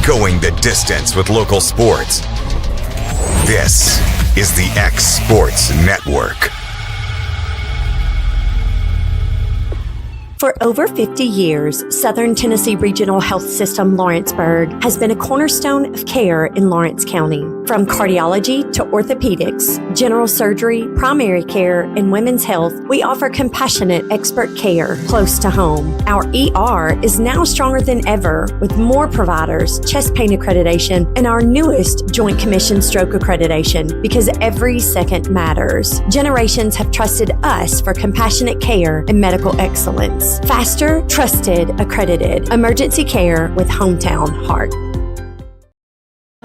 going the distance with local sports. This is the X Sports Network. For over 50 years, Southern Tennessee Regional Health System Lawrenceburg has been a cornerstone of care in Lawrence County. From cardiology to orthopedics, general surgery, primary care, and women's health, we offer compassionate expert care close to home. Our ER is now stronger than ever with more providers, chest pain accreditation, and our newest Joint Commission stroke accreditation because every second matters. Generations have trusted us for compassionate care and medical excellence. Faster, trusted, accredited. Emergency care with hometown heart.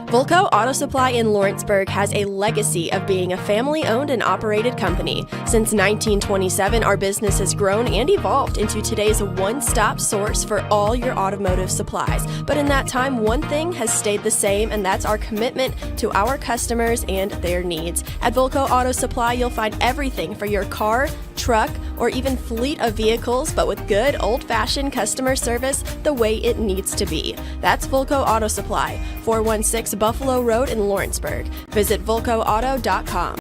Volco Auto Supply in Lawrenceburg has a legacy of being a family-owned and operated company. Since 1927, our business has grown and evolved into today's one-stop source for all your automotive supplies. But in that time, one thing has stayed the same, and that's our commitment to our customers and their needs. At Volco Auto Supply, you'll find everything for your car, truck, or even fleet of vehicles, but with good old-fashioned customer service the way it needs to be. That's Volco Auto Supply, 416 Buffalo Road in Lawrenceburg. Visit VolcoAuto.com.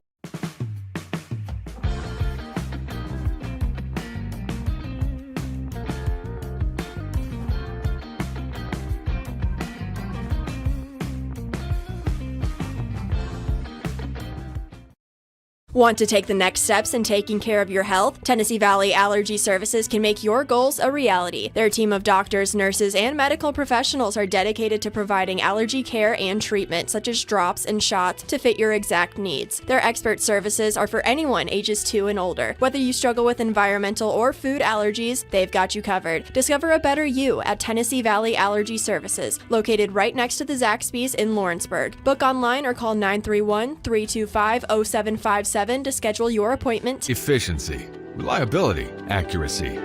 Want to take the next steps in taking care of your health? Tennessee Valley Allergy Services can make your goals a reality. Their team of doctors, nurses, and medical professionals are dedicated to providing allergy care and treatment, such as drops and shots, to fit your exact needs. Their expert services are for anyone ages 2 and older. Whether you struggle with environmental or food allergies, they've got you covered. Discover a better you at Tennessee Valley Allergy Services, located right next to the Zaxby's in Lawrenceburg. Book online or call 931-325-0757 to schedule your appointment. Efficiency, reliability, accuracy.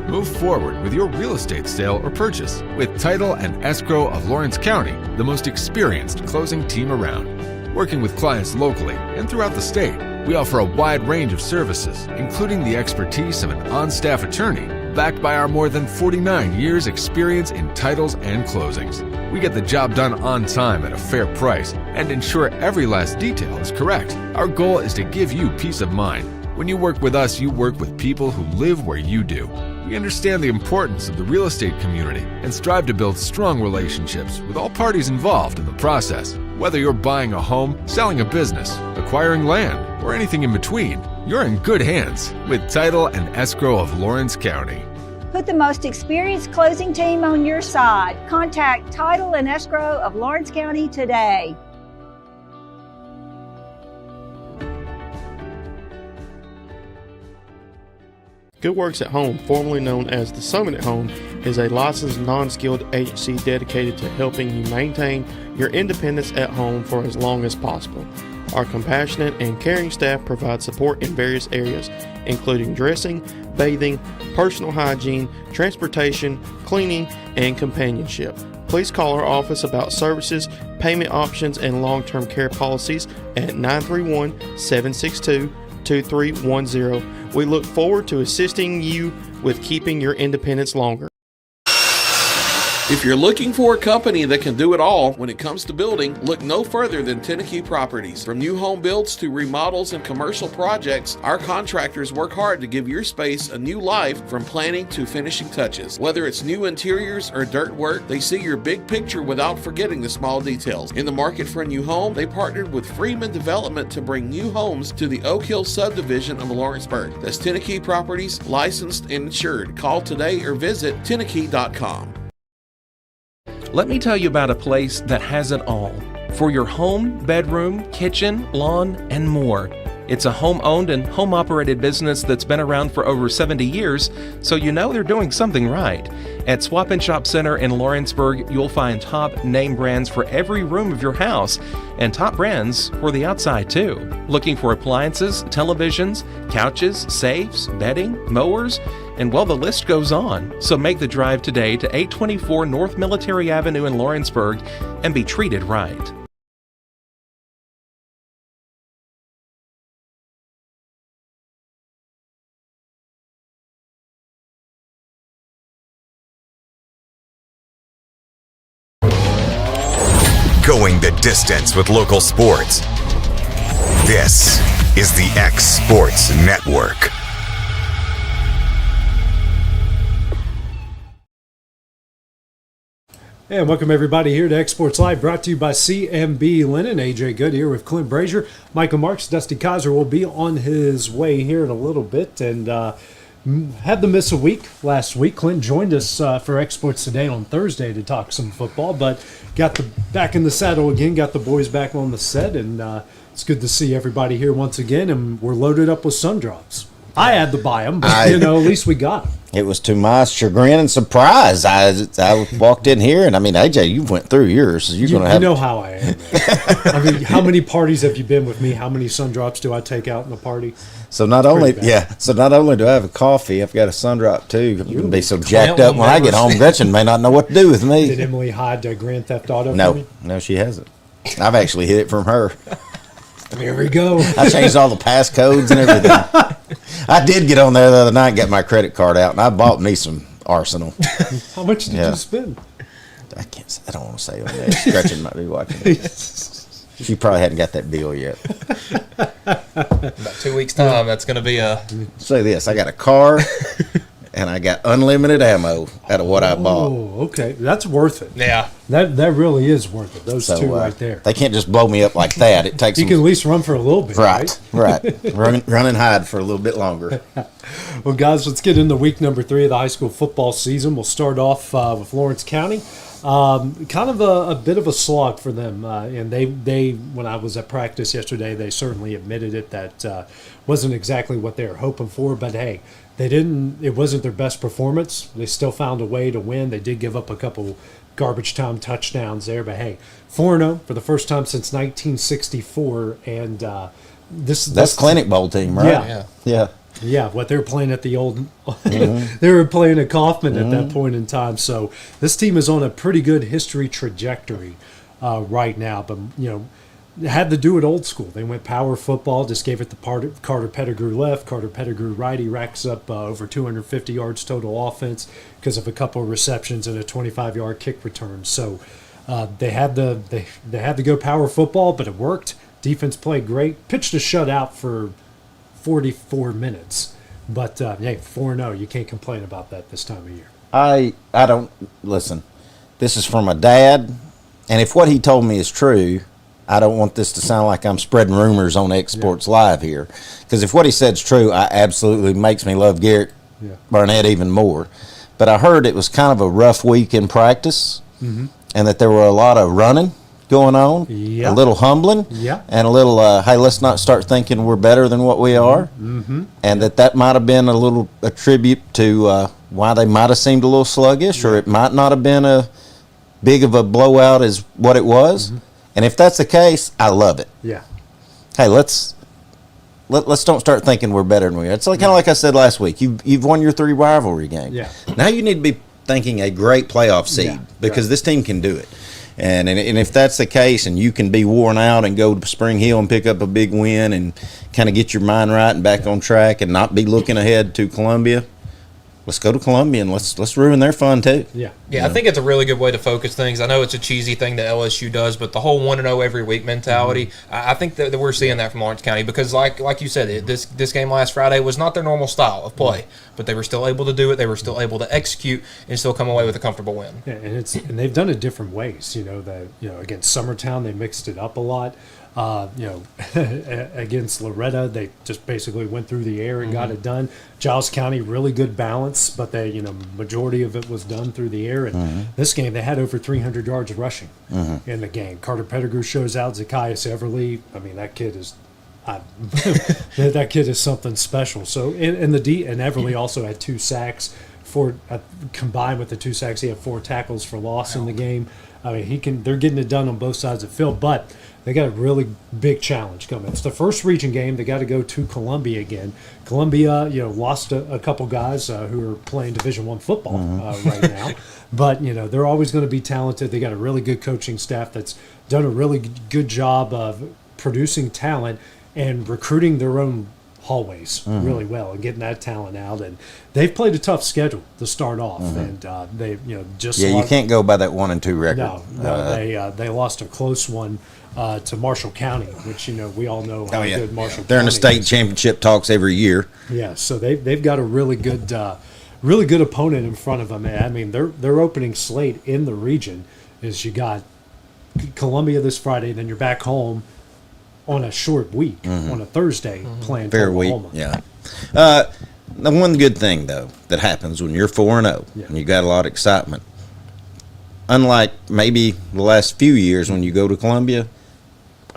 Move forward with your real estate sale or purchase with Title and Escrow of Lawrence County, the most experienced closing team around. Working with clients locally and throughout the state, we offer a wide range of services, including the expertise of an on-staff attorney, backed by our more than 49 years experience in titles and closings. We get the job done on time at a fair price and ensure every last detail is correct. Our goal is to give you peace of mind. When you work with us, you work with people who live where you do. We understand the importance of the real estate community and strive to build strong relationships with all parties involved in the process. Whether you're buying a home, selling a business, acquiring land, or anything in between, you're in good hands with Title and Escrow of Lawrence County. Put the most experienced closing team on your side. Contact Title and Escrow of Lawrence County today. Good Works at Home, formerly known as the Summit at Home, is a licensed non-skilled agency dedicated to helping you maintain your independence at home for as long as possible. Our compassionate and caring staff provide support in various areas, including dressing, bathing, personal hygiene, transportation, cleaning, and companionship. Please call our office about services, payment options, and long-term care policies at 931-762-2310. We look forward to assisting you with keeping your independence longer. If you're looking for a company that can do it all when it comes to building, look no further than Tennessee Properties. From new home builds to remodels and commercial projects, our contractors work hard to give your space a new life from planning to finishing touches. Whether it's new interiors or dirt work, they see your big picture without forgetting the small details. In the market for a new home, they partnered with Freeman Development to bring new homes to the Oak Hill subdivision of Lawrenceburg. That's Tennessee Properties, licensed and insured. Call today or visit Tennessee.com. Let me tell you about a place that has it all. For your home, bedroom, kitchen, lawn, and more. It's a home-owned and home-operated business that's been around for over 70 years, so you know they're doing something right. At Swap and Shop Center in Lawrenceburg, you'll find top name brands for every room of your house, and top brands for the outside too. Looking for appliances, televisions, couches, safes, bedding, mowers, and well, the list goes on. So make the drive today to 824 North Military Avenue in Lawrenceburg and be treated right. going the distance with local sports. This is the X Sports Network. And welcome everybody here to X Sports Live, brought to you by CMB Linen. AJ Good here with Clint Brazier. Michael Marks, Dusty Kizer will be on his way here in a little bit, and had to miss a week last week. Clint joined us for X Sports Today on Thursday to talk some football, but got back in the saddle again, got the boys back on the set, and it's good to see everybody here once again, and we're loaded up with sun drops. I had to buy them, but at least we got them. It was to my chagrin and surprise. I walked in here, and I mean, AJ, you went through yours. So you know how I am. I mean, how many parties have you been with me? How many sun drops do I take out in a party? So not only do I have a coffee, I've got a sun drop too. I'm gonna be so jacked up when I get home. Gretchen may not know what to do with me. Did Emily hide Grand Theft Auto? No, she hasn't. I've actually hid it from her. There we go. I changed all the passcodes and everything. I did get on there the other night and get my credit card out, and I bought me some Arsenal. How much did you spend? I don't want to say on that. Gretchen might be watching this. She probably hadn't got that bill yet. About 2 weeks' time, that's going to be a... Say this, I got a car, and I got unlimited ammo out of what I bought. Oh, okay. That's worth it. Yeah. That really is worth it. Those two right there. They can't just blow me up like that. It takes you can at least run for a little bit, right? Run and hide for a little bit longer. Well, guys, let's get into week number 3 of the high school football season. We'll start off with Lawrence County. Kind of a bit of a slog for them, and they when I was at practice yesterday, they certainly admitted it. That wasn't exactly what they were hoping for, but hey, it wasn't their best performance. They still found a way to win. They did give up a couple garbage time touchdowns there, but hey, 4-0 for the first time since 1964, and that's Clinic Bowl team, right? Yeah, what they were playing at the old, they were playing at Kaufman at that point in time. So this team is on a pretty good history trajectory right now. But had to do it old school. They went power football, just gave it to Carter Pettigrew left, Carter Pettigrew right. He racks up over 250 yards total offense because of a couple of receptions and a 25-yard kick return. So they had to go power football, but it worked. Defense played great. Pitched a shutout for 44 minutes. But, hey, 4-0, you can't complain about that this time of year. I don't – listen, this is from a dad, and if what he told me is true, I don't want this to sound like I'm spreading rumors on X Sports Live here. Because if what he said's true, I absolutely makes me love Garrett Barnett even more. But I heard it was kind of a rough week in practice, and that there were a lot of running going on, a little humbling, and a little, hey, let's not start thinking we're better than what we are, and that might have been a tribute to why they might have seemed a little sluggish, or it might not have been a big of a blowout as what it was. And if that's the case, I love it. Yeah. Hey, let's don't start thinking we're better than we are. It's kind of like I said last week. You've won your 3 rivalry games. Yeah. Now you need to be thinking a great playoff seed because this team can do it. And if that's the case, and you can be worn out and go to Spring Hill and pick up a big win and kind of get your mind right and back on track and not be looking ahead to Columbia, let's go to Columbia and let's ruin their fun too. Yeah, I think it's a really good way to focus things. I know it's a cheesy thing that LSU does, but the whole 1-0 every week mentality, I think that we're seeing that from Lawrence County because, like you said, this game last Friday was not their normal style of play, but they were still able to do it. They were still able to execute and still come away with a comfortable win. Yeah, and they've done it different ways. Against Summertown they mixed it up a lot. Against Loretta, they just basically went through the air and got it done. Giles County, really good balance, but they, majority of it was done through the air. And this game, they had over 300 yards rushing in the game. Carter Pettigrew shows out. Zacchaeus Everly, I mean, that kid is that kid is something special. So, and Everly also had 2 sacks. Combined with the 2 sacks, he had 4 tackles for loss in the game. I mean, they're getting it done on both sides of the field, but they got a really big challenge coming. It's the first region game. They got to go to Columbia again. Columbia, lost a couple guys who are playing Division I football right now, but they're always going to be talented. They got a really good coaching staff that's done a really good job of producing talent and recruiting their own hallways really well and getting that talent out. And they've played a tough schedule to start off, and they just you can't go by that 1-2 record. No, they lost a close one to Marshall County, which we all know how good Marshall County They're in the state is. championship talks every year. Yeah, so they've got a really good opponent in front of them. I mean, their opening slate in the region is you got Columbia this Friday, then you're back home on a short week on a Thursday playing Fair Oklahoma. week, yeah. The one good thing though that happens when you're 4-0 and you got a lot of excitement, unlike maybe the last few years when you go to Columbia,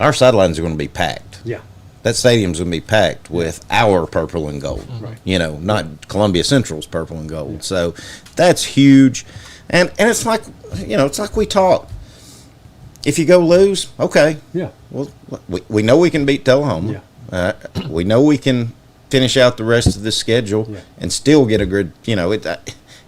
our sidelines are going to be packed. Yeah. That stadium's going to be packed with our purple and gold. Right. Not Columbia Central's purple and gold. Yeah. So that's huge, and it's like it's like we talked. If you go lose, okay. Yeah. Well, we know we can beat Tullahoma. Yeah. We know we can finish out the rest of the schedule and still get a good.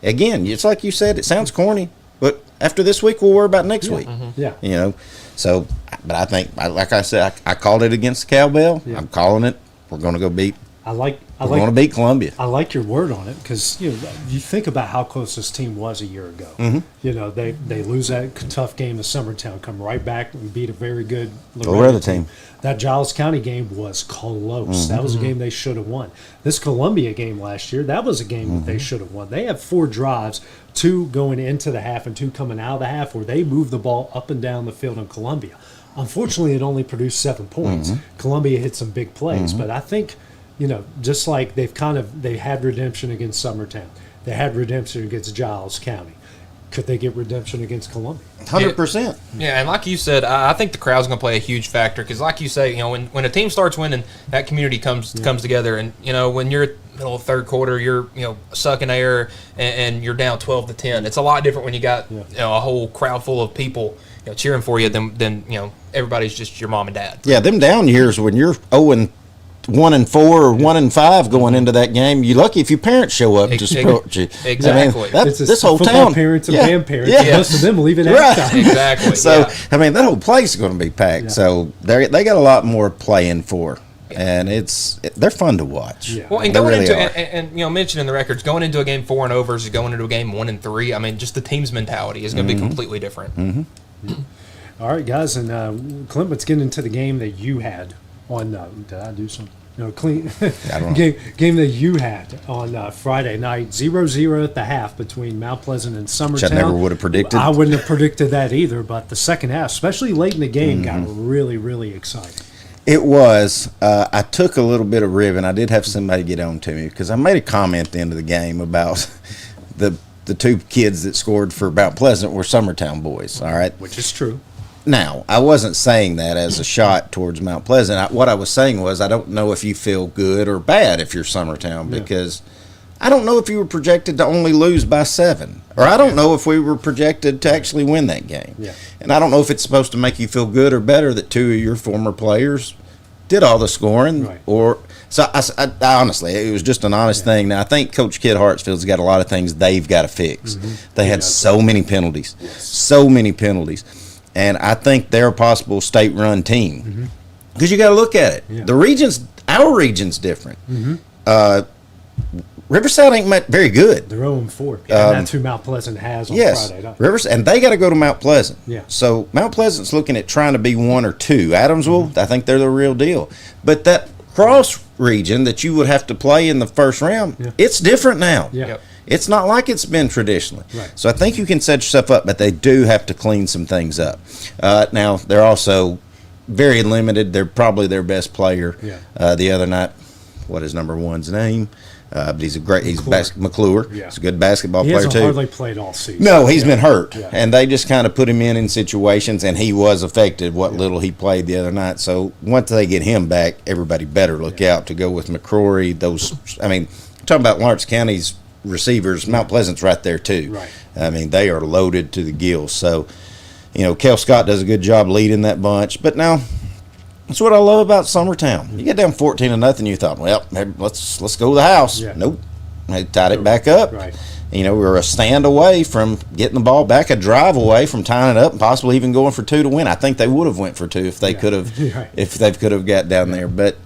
Again, it's like you said. It sounds corny, but after this week, we'll worry about next week. Yeah. So, but I think, like I said, I called it against the Cowbell. Yeah. I'm calling it. We're going to go beat. We're going to beat Columbia. I like your word on it because you think about how close this team was a year ago. They lose that tough game to Summertown, come right back and beat a very good Loretta team. That Giles County game was close. That was a game they should have won. This Columbia game last year, that was a game that they should have won. They have 4 drives, 2 going into the half and 2 coming out of the half, where they moved the ball up and down the field in Columbia. Unfortunately, it only produced 7 points. Columbia hit some big plays, but I think just like they had redemption against Summertown, they had redemption against Giles County. Could they get redemption against Columbia? 100%. Yeah, and like you said, I think the crowd's going to play a huge factor because, like you say, when a team starts winning, that community comes together. And when you're middle of third quarter, you're sucking air and you're down 12-10. It's a lot different when you got a whole crowd full of people cheering for you than everybody's just your mom and dad. Yeah, them down years when you're 0-1-4 or 1-5 going into that game, you're lucky if your parents show up to support you. Exactly. This whole town, parents and band-parents, most of them leaving at Exactly. So that whole place is going to be packed. Yeah. So they got a lot more playing for. And they're fun to watch. Yeah. Well, and going really into and mentioning the records, going into a game 4-0 versus going into a game 1-3. I mean, just the team's mentality is going to be completely different. All right, guys, and Clint, let's get into the game that you had on. Did I do something? No, Clint. I don't know. Game that you had on Friday night, 0-0 at the half between Mount Pleasant and Summertown. Which I never would have predicted. I wouldn't have predicted that either. But the second half, especially late in the game, got really, really exciting. It was. I took a little bit of ribbon. I did have somebody get on to me because I made a comment at the end of the game about the 2 kids that scored for Mount Pleasant were Summertown boys. All right, which is true. Now, I wasn't saying that as a shot towards Mount Pleasant. What I was saying was I don't know if you feel good or bad if you're Summertown because I don't know if you were projected to only lose by 7. Or I don't know if we were projected to actually win that game. Yeah. And I don't know if it's supposed to make you feel good or better that 2 of your former players did all the scoring. Right. So I honestly, it was just an honest thing. Now, I think Coach Kid Hartsfield's got a lot of things they've got to fix. They had so many penalties. So many penalties. And I think they're a possible state-run team. Because you got to look at it. Yeah. Our region's different. Riverside ain't very good. They're 0-4. And that's who Mount Pleasant has on Friday night. Riverside, and they got to go to Mount Pleasant. Yeah. So Mount Pleasant's looking at trying to be 1 or 2. Adamsville, I think they're the real deal. But that cross region that you would have to play in the first round, it's different now. Yeah. Yep. It's not like it's been traditionally. Right. So I think you can set yourself up, but they do have to clean some things up. Now, they're also very limited. They're probably their best player. Yeah. The other night, what is number 1's name? But he's McClure. Yeah. He's a good basketball player, too. He hasn't hardly played all season. No, he's been hurt. Yeah. And they just kind of put him in situations, and he was affected what little he played the other night. So once they get him back, everybody better look out to go with McCrory. Talking about Lawrence County's receivers, Mount Pleasant's right there, too. Right. I mean, they are loaded to the gills. So, Kel Scott does a good job leading that bunch. But now, that's what I love about Summertown. You get down 14-0, you thought, well, let's go to the house. Yeah. Nope. They tied it back up. Right. We were a stand away from getting the ball back, a drive away from tying it up, and possibly even going for 2 to win. I think they would have went for 2 if they could have, if they could have got down there. But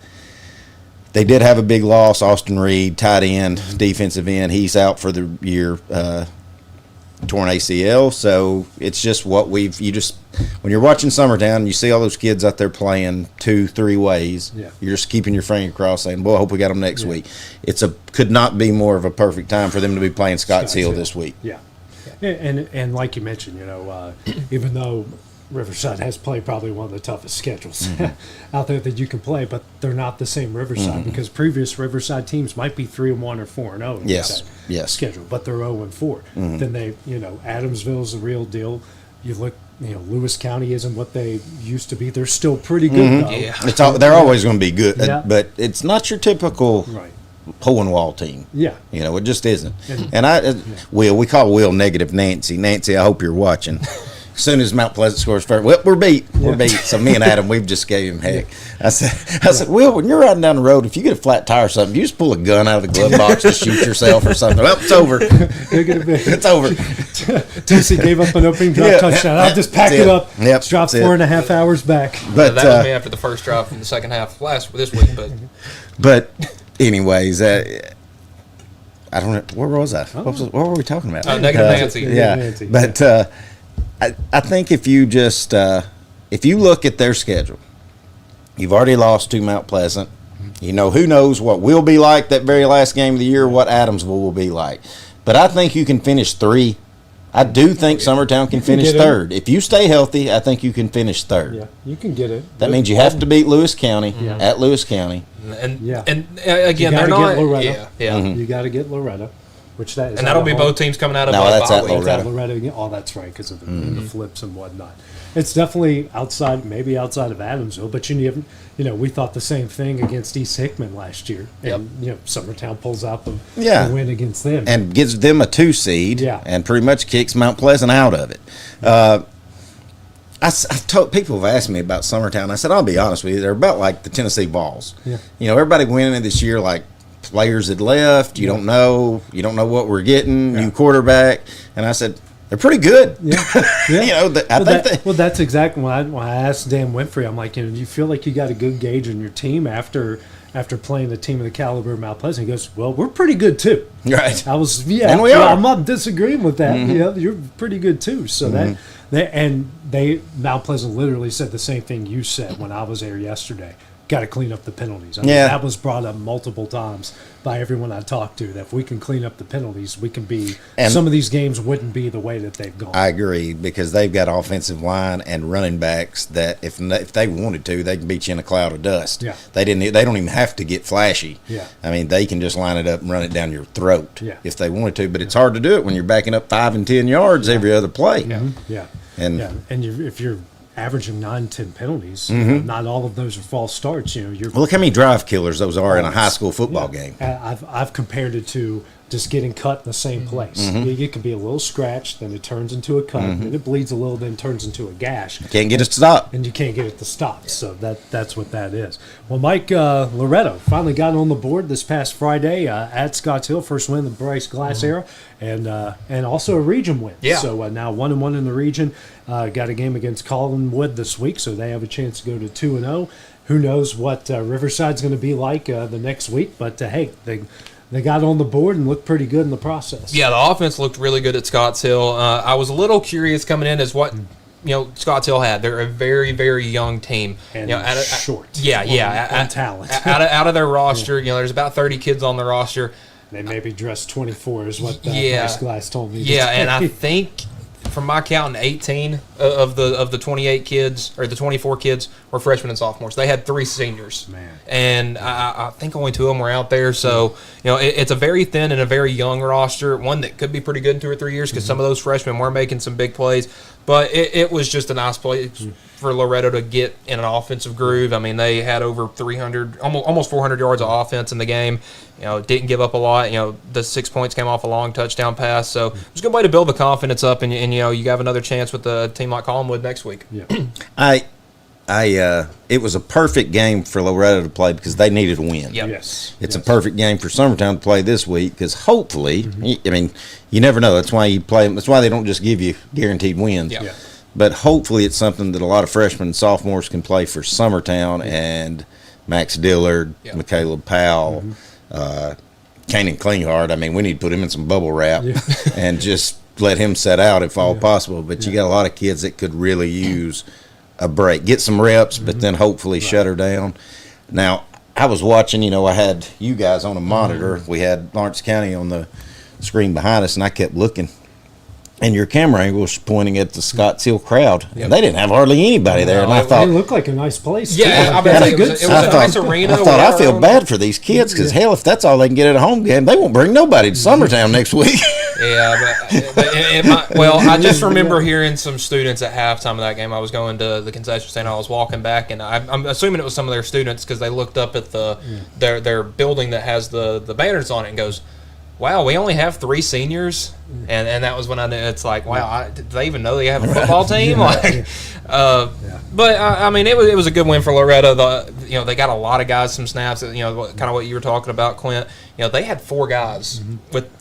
They did have a big loss. Austin Reed, tight end, defensive end. He's out for the year, torn ACL. So it's just what when you're watching Summertown, you see all those kids out there playing 2-3 ways. Yeah. You're just keeping your finger crossed, saying, "Boy, I hope we got them next week." Could not be more of a perfect time for them to be playing Scotts Hill this week. Yeah, and like you mentioned, even though Riverside has played probably one of the toughest schedules out there that you can play, but they're not the same Riverside because previous Riverside teams might be 3-1 or 4-0 in that schedule, but they're 0-4. Then they, Adamsville's the real deal. You look, Lewis County isn't what they used to be. They're still pretty good, though. Yeah. They're always going to be good, but it's not your typical hole and wall team. Yeah. It just isn't. And we call Will negative Nancy. Nancy, I hope you're watching. As soon as Mount Pleasant scores first, well, we're beat. We're beat. So me and Adam, we've just gave him heck. I said, Will, when you're riding down the road, if you get a flat tire or something, you just pull a gun out of the glove box to shoot yourself or something. Well, it's over. It's over. Tennessee gave up an opening drive touchdown. I'll just pack it up. Yep, drop 4.5 hours back. But that was me after the first drive from the second half this week. But anyways, I don't know. Where was I? What were we talking about? Negative Nancy. Yeah. Nancy. But I think if you just if you look at their schedule, you've already lost to Mount Pleasant. Who knows what will be like that very last game of the year, what Adamsville will be like. But I think you can finish 3. I do think Summertown can finish third. If you stay healthy, I think you can finish third. Yeah, you can get it. That means you have to beat Lewis County at Lewis County. And again, they're not. You got to get Loretta. Which that is, and that'll be both teams coming out of that's at Loretta. Oh, that's right, because of the flips and whatnot. It's definitely maybe outside of Adamsville, but we thought the same thing against East Hickman last year, and Summertown pulls out the win against them and gives them a 2 seed, and pretty much kicks Mount Pleasant out of it. I've told people have asked me about Summertown. I said, I'll be honest with you, they're about like the Tennessee Vols. Yeah. Everybody went in this year like players had left. You don't know what we're getting. New quarterback, and I said they're pretty good. Yeah. That's exactly when I asked Dan Winfrey. I'm like, do you feel like you got a good gauge on your team after playing the team of the caliber of Mount Pleasant? He goes, well, we're pretty good too. Right. I was and we are. I'm not disagreeing with that. You're pretty good too. So Mount Pleasant literally said the same thing you said when I was there yesterday. Got to clean up the penalties. I mean, that was brought up multiple times by everyone I talked to, that if we can clean up the penalties, we can be – some of these games wouldn't be the way that they've gone. I agree, because they've got offensive line and running backs that if they wanted to, they can beat you in a cloud of dust. Yeah. They don't even have to get flashy. Yeah. I mean, they can just line it up and run it down your throat if they wanted to, but it's hard to do it when you're backing up 5 and 10 yards every other play. Yeah. And if you're – averaging 9-10 penalties. Not all of those are false starts. Look how many drive killers those are in a high school football game. I've compared it to just getting cut in the same place. It can be a little scratch, then it turns into a cut, then it bleeds a little, then turns into a gash. You can't get it to stop. And you can't get it to stop. So that's what that is. Well, Mike, Loretto finally got on the board this past Friday at Scotts Hill. First win of the Bryce Glass era, and also a region win. Yeah. So now 1-1 in the region. Got a game against Collinwood this week, so they have a chance to go to 2-0. Who knows what Riverside's going to be like the next week? But hey, they got on the board and looked pretty good in the process. Yeah, the offense looked really good at Scotts Hill. I was a little curious coming in as what Scotts Hill had. They're a very, very young team. And short. On talent. out of their roster, there's about 30 kids on the roster. They maybe dressed 24 is what Bryce Glass told me. Yeah, and I think from my counting, 18 of the 28 kids or the 24 kids were freshmen and sophomores. They had 3 seniors, and I think only 2 of them were out there. So it's a very thin and a very young roster. One that could be pretty good in 2 or 3 years because some of those freshmen were making some big plays. But it was just a nice play for Loretto to get in an offensive groove. I mean, they had over 300, almost 400 yards of offense in the game. Didn't give up a lot. The 6 points came off a long touchdown pass. So it was a good way to build the confidence up, and you have another chance with a team like Collinwood next week. Yeah. It was a perfect game for Loretto to play because they needed a win. Yep. Yes. It's a perfect game for Summertown to play this week because hopefully, I mean, you never know. That's why you play. That's why they don't just give you guaranteed wins. Yeah. But hopefully, it's something that a lot of freshmen and sophomores can play for Summertown and Max Dillard, Yeah. Michaela Powell, Kanan Klinghardt. I mean, we need to put him in some bubble wrap and just let him set out if all possible. But you got a lot of kids that could really use a break, get some reps, but then hopefully shut her down. Now, I was watching, I had you guys on a monitor. We had Lawrence County on the screen behind us, and I kept looking. And your camera angle was pointing at the Scotts Hill crowd. Yep. And they didn't have hardly anybody there. And I thought, It looked like a nice place. Yeah, too. I bet it was a I thought, nice arena. I thought, I feel bad for these kids because, hell, if that's all they can get at a home game, they won't bring nobody to Summertown next week. Yeah, well, I just remember hearing some students at halftime of that game. I was going to the concession stand. I was walking back, and I'm assuming it was some of their students because they looked up at their building that has the banners on it and goes, "Wow, we only have 3 seniors," and that was when I knew it's like, wow, do they even know they have a football team? But I mean, it was a good win for Loretta. They got a lot of guys some snaps. Kind of what you were talking about, Clint. They had 4 guys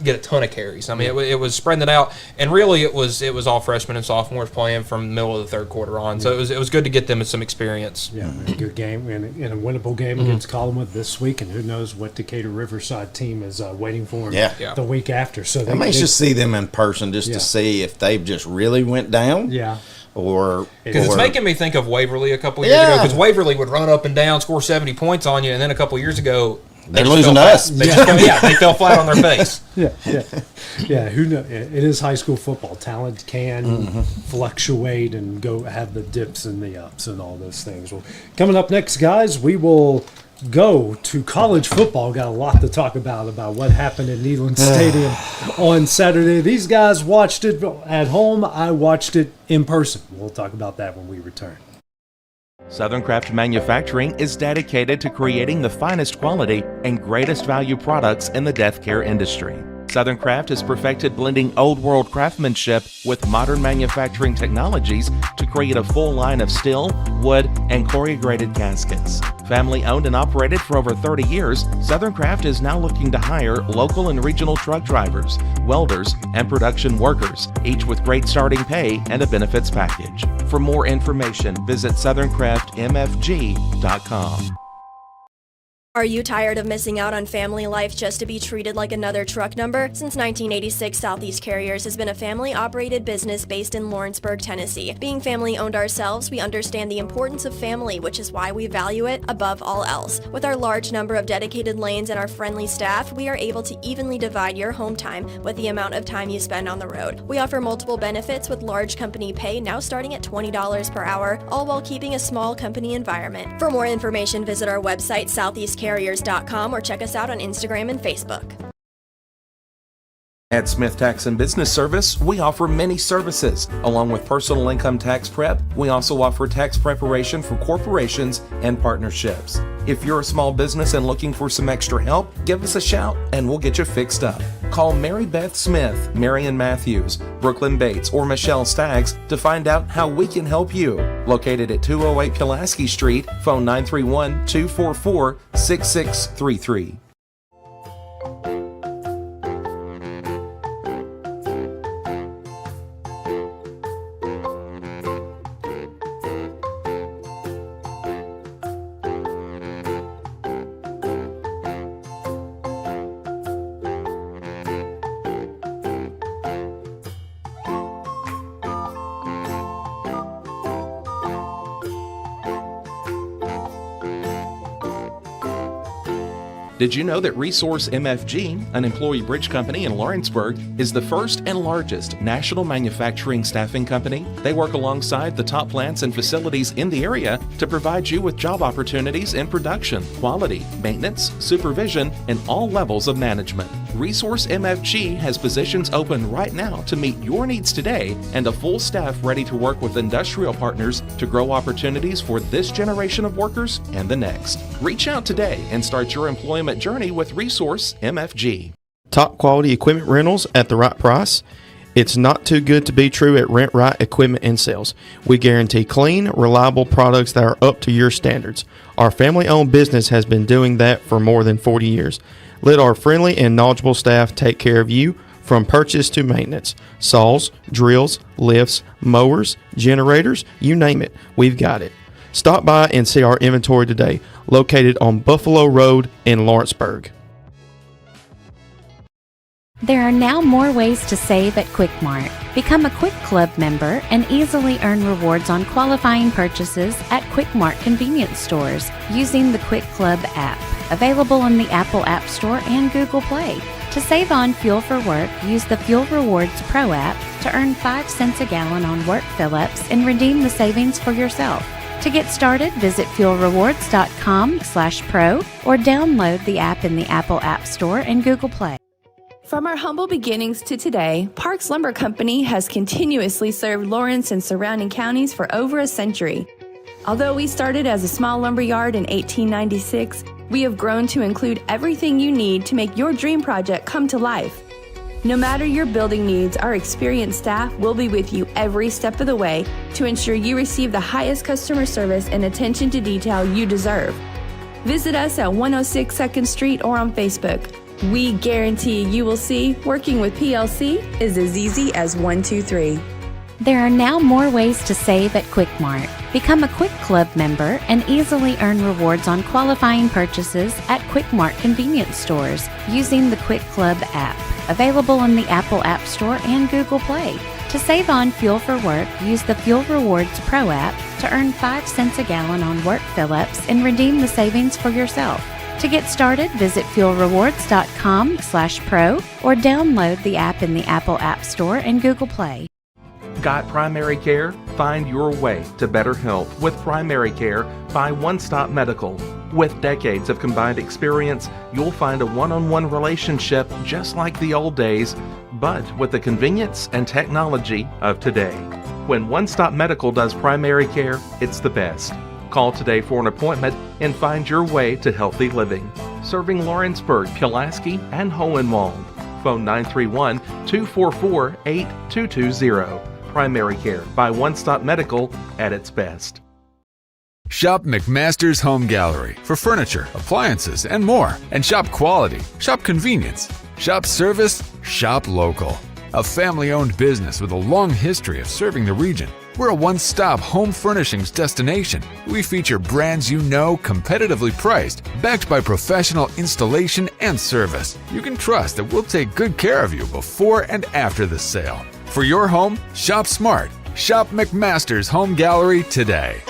get a ton of carries. I mean, it was spreading it out, and really it was all freshmen and sophomores playing from the middle of the 3rd quarter on. So it was good to get them some experience. Yeah, a good game and a winnable game against Collinwood this week, and who knows what Decatur Riverside team is waiting for them the week after. So I may just see them in person just to see if they've just really went down. Yeah. Because it's making me think of Waverly a couple years ago, because Waverly would run up and down, score 70 points on you, and then a couple years ago they're losing to us. They fell flat on their face. Yeah. Who knows? It is high school football. Talent can fluctuate and go have the dips and the ups and all those things. Well, coming up next, guys, we will go to college football. Got a lot to talk about what happened at Neyland Stadium on Saturday. These guys watched it at home. I watched it in person. We'll talk about that when we return. Southern Craft Manufacturing is dedicated to creating the finest quality and greatest value products in the death care industry. Southern Craft has perfected blending old world craftsmanship with modern manufacturing technologies to create a full line of steel, wood, and corrugated caskets. Family owned and operated for over 30 years, Southern Craft is now looking to hire local and regional truck drivers, welders, and production workers, each with great starting pay and a benefits package. For more information, visit SouthernCraftMFG.com. Are you tired of missing out on family life just to be treated like another truck number? Since 1986, Southeast Carriers has been a family-operated business based in Lawrenceburg, Tennessee. Being family-owned ourselves, we understand the importance of family, which is why we value it above all else. With our large number of dedicated lanes and our friendly staff, we are able to evenly divide your home time with the amount of time you spend on the road. We offer multiple benefits with large company pay now starting at $20 per hour, all while keeping a small company environment. For more information, visit our website, southeastcarriers.com, or check us out on Instagram and Facebook. At Smith Tax and Business Service, we offer many services. Along with personal income tax prep, we also offer tax preparation for corporations and partnerships. If you're a small business and looking for some extra help, give us a shout and we'll get you fixed up. Call Mary Beth Smith, Marion Matthews, Brooklyn Bates, or Michelle Staggs to find out how we can help you. Located at 208 Pulaski Street, phone 931-244-6633. Did you know that Resource MFG, an employee bridge company in Lawrenceburg, is the first and largest national manufacturing staffing company? They work alongside the top plants and facilities in the area to provide you with job opportunities in production, quality, maintenance, supervision, and all levels of management. Resource MFG has positions open right now to meet your needs today and a full staff ready to work with industrial partners to grow opportunities for this generation of workers and the next. Reach out today and start your employment journey with Resource MFG. Top quality equipment rentals at the right price. It's not too good to be true at Rent Right Equipment and Sales. We guarantee clean, reliable products that are up to your standards. Our family-owned business has been doing that for more than 40 years. Let our friendly and knowledgeable staff take care of you from purchase to maintenance. Saws, drills, lifts, mowers, generators, you name it, we've got it. Stop by and see our inventory today, located on Buffalo Road in Lawrenceburg. There are now more ways to save at Quick Mart. Become a Quick Club member and easily earn rewards on qualifying purchases at Quick Mart convenience stores using the Quick Club app, available in the Apple App Store and Google Play. To save on fuel for work, use the Fuel Rewards Pro app to earn 5 cents a gallon on work fill-ups and redeem the savings for yourself. To get started, visit fuelrewards.com/pro or download the app in the Apple App Store and Google Play. From our humble beginnings to today, Parks Lumber Company has continuously served Lawrence and surrounding counties for over a century. Although we started as a small lumber yard in 1896, we have grown to include everything you need to make your dream project come to life. No matter your building needs, our experienced staff will be with you every step of the way to ensure you receive the highest customer service and attention to detail you deserve. Visit us at 106 2nd Street or on Facebook. We guarantee you will see working with PLC is as easy as 1, 2, 3. There are now more ways to save at Quick Mart. Become a Quick Club member and easily earn rewards on qualifying purchases at Quick Mart convenience stores using the Quick Club app, available in the Apple App Store and Google Play. To save on fuel for work, use the Fuel Rewards Pro app to earn 5 cents a gallon on work fill-ups and redeem the savings for yourself. To get started, visit fuelrewards.com/pro or download the app in the Apple App Store and Google Play. Got primary care? Find your way to better health with Primary Care by One Stop Medical. With decades of combined experience, you'll find a one-on-one relationship just like the old days, but with the convenience and technology of today. When One Stop Medical does primary care, it's the best. Call today for an appointment and find your way to healthy living. Serving Lawrenceburg, Pulaski, and Hohenwald. Phone 931-244-8220. Primary Care by One Stop Medical at its best. Shop McMaster's Home Gallery for furniture, appliances, and more. And shop quality, shop convenience, shop service, shop local. A family-owned business with a long history of serving the region. We're a one-stop home furnishings destination. We feature brands you know, competitively priced, backed by professional installation and service. You can trust that we'll take good care of you before and after the sale. For your home, shop smart. Shop McMaster's Home Gallery today.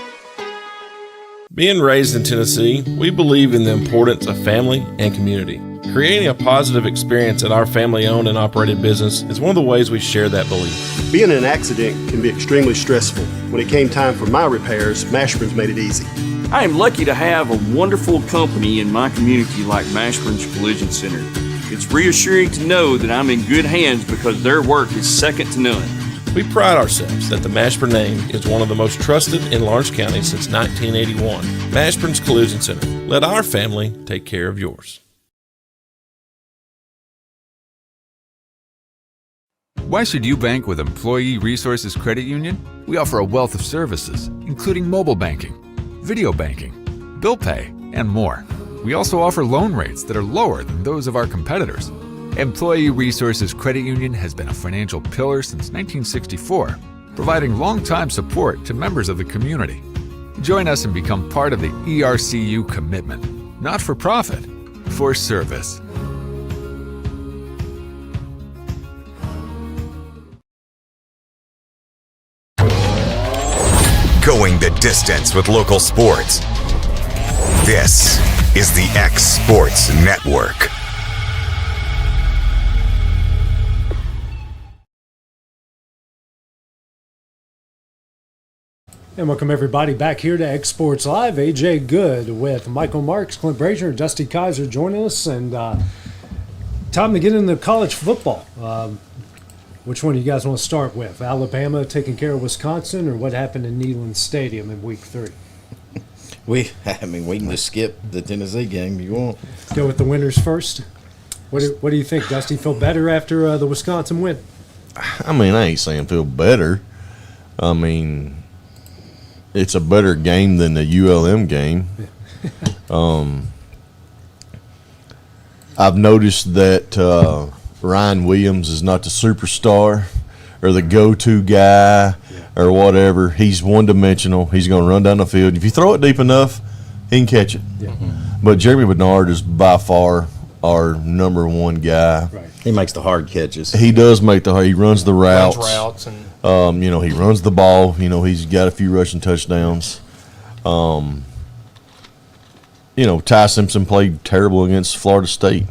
Being raised in Tennessee, we believe in the importance of family and community. Creating a positive experience at our family-owned and operated business is one of the ways we share that belief. Being in an accident can be extremely stressful. When it came time for my repairs, Mashburn's made it easy. I am lucky to have a wonderful company in my community like Mashburn's Collision Center. It's reassuring to know that I'm in good hands because their work is second to none. We pride ourselves that the Mashburn name is one of the most trusted in Lawrence County since 1981. Mashburn's Collision Center. Let our family take care of yours. Why should you bank with Employee Resources Credit Union? We offer a wealth of services, including mobile banking, video banking, bill pay, and more. We also offer loan rates that are lower than those of our competitors. Employee Resources Credit Union has been a financial pillar since 1964, providing long-time support to members of the community. Join us and become part of the ERCU commitment, not for profit, for service. Going the distance with local sports. This is the X Sports Network. And welcome everybody back here to X Sports Live. AJ Good with Michael Marks, Clint Brazier, and Dusty Kizer joining us. And time to get into college football. Which one do you guys want to start with? Alabama taking care of Wisconsin, or what happened in Neyland Stadium in Week 3? We can just skip the Tennessee game if you want. Go with the winners first. What do you think, Dusty? Feel better after the Wisconsin win? I ain't saying feel better. It's a better game than the ULM game. I've noticed that Ryan Williams is not the superstar or the go-to guy or whatever. He's one-dimensional. He's going to run down the field. If you throw it deep enough, he can catch it. Yeah. But Jeremy Bernard is by far our number one guy. Right. He makes the hard catches. He does make the hard. He runs the routes. And he runs the ball. He's got a few rushing touchdowns. Ty Simpson played terrible against Florida State.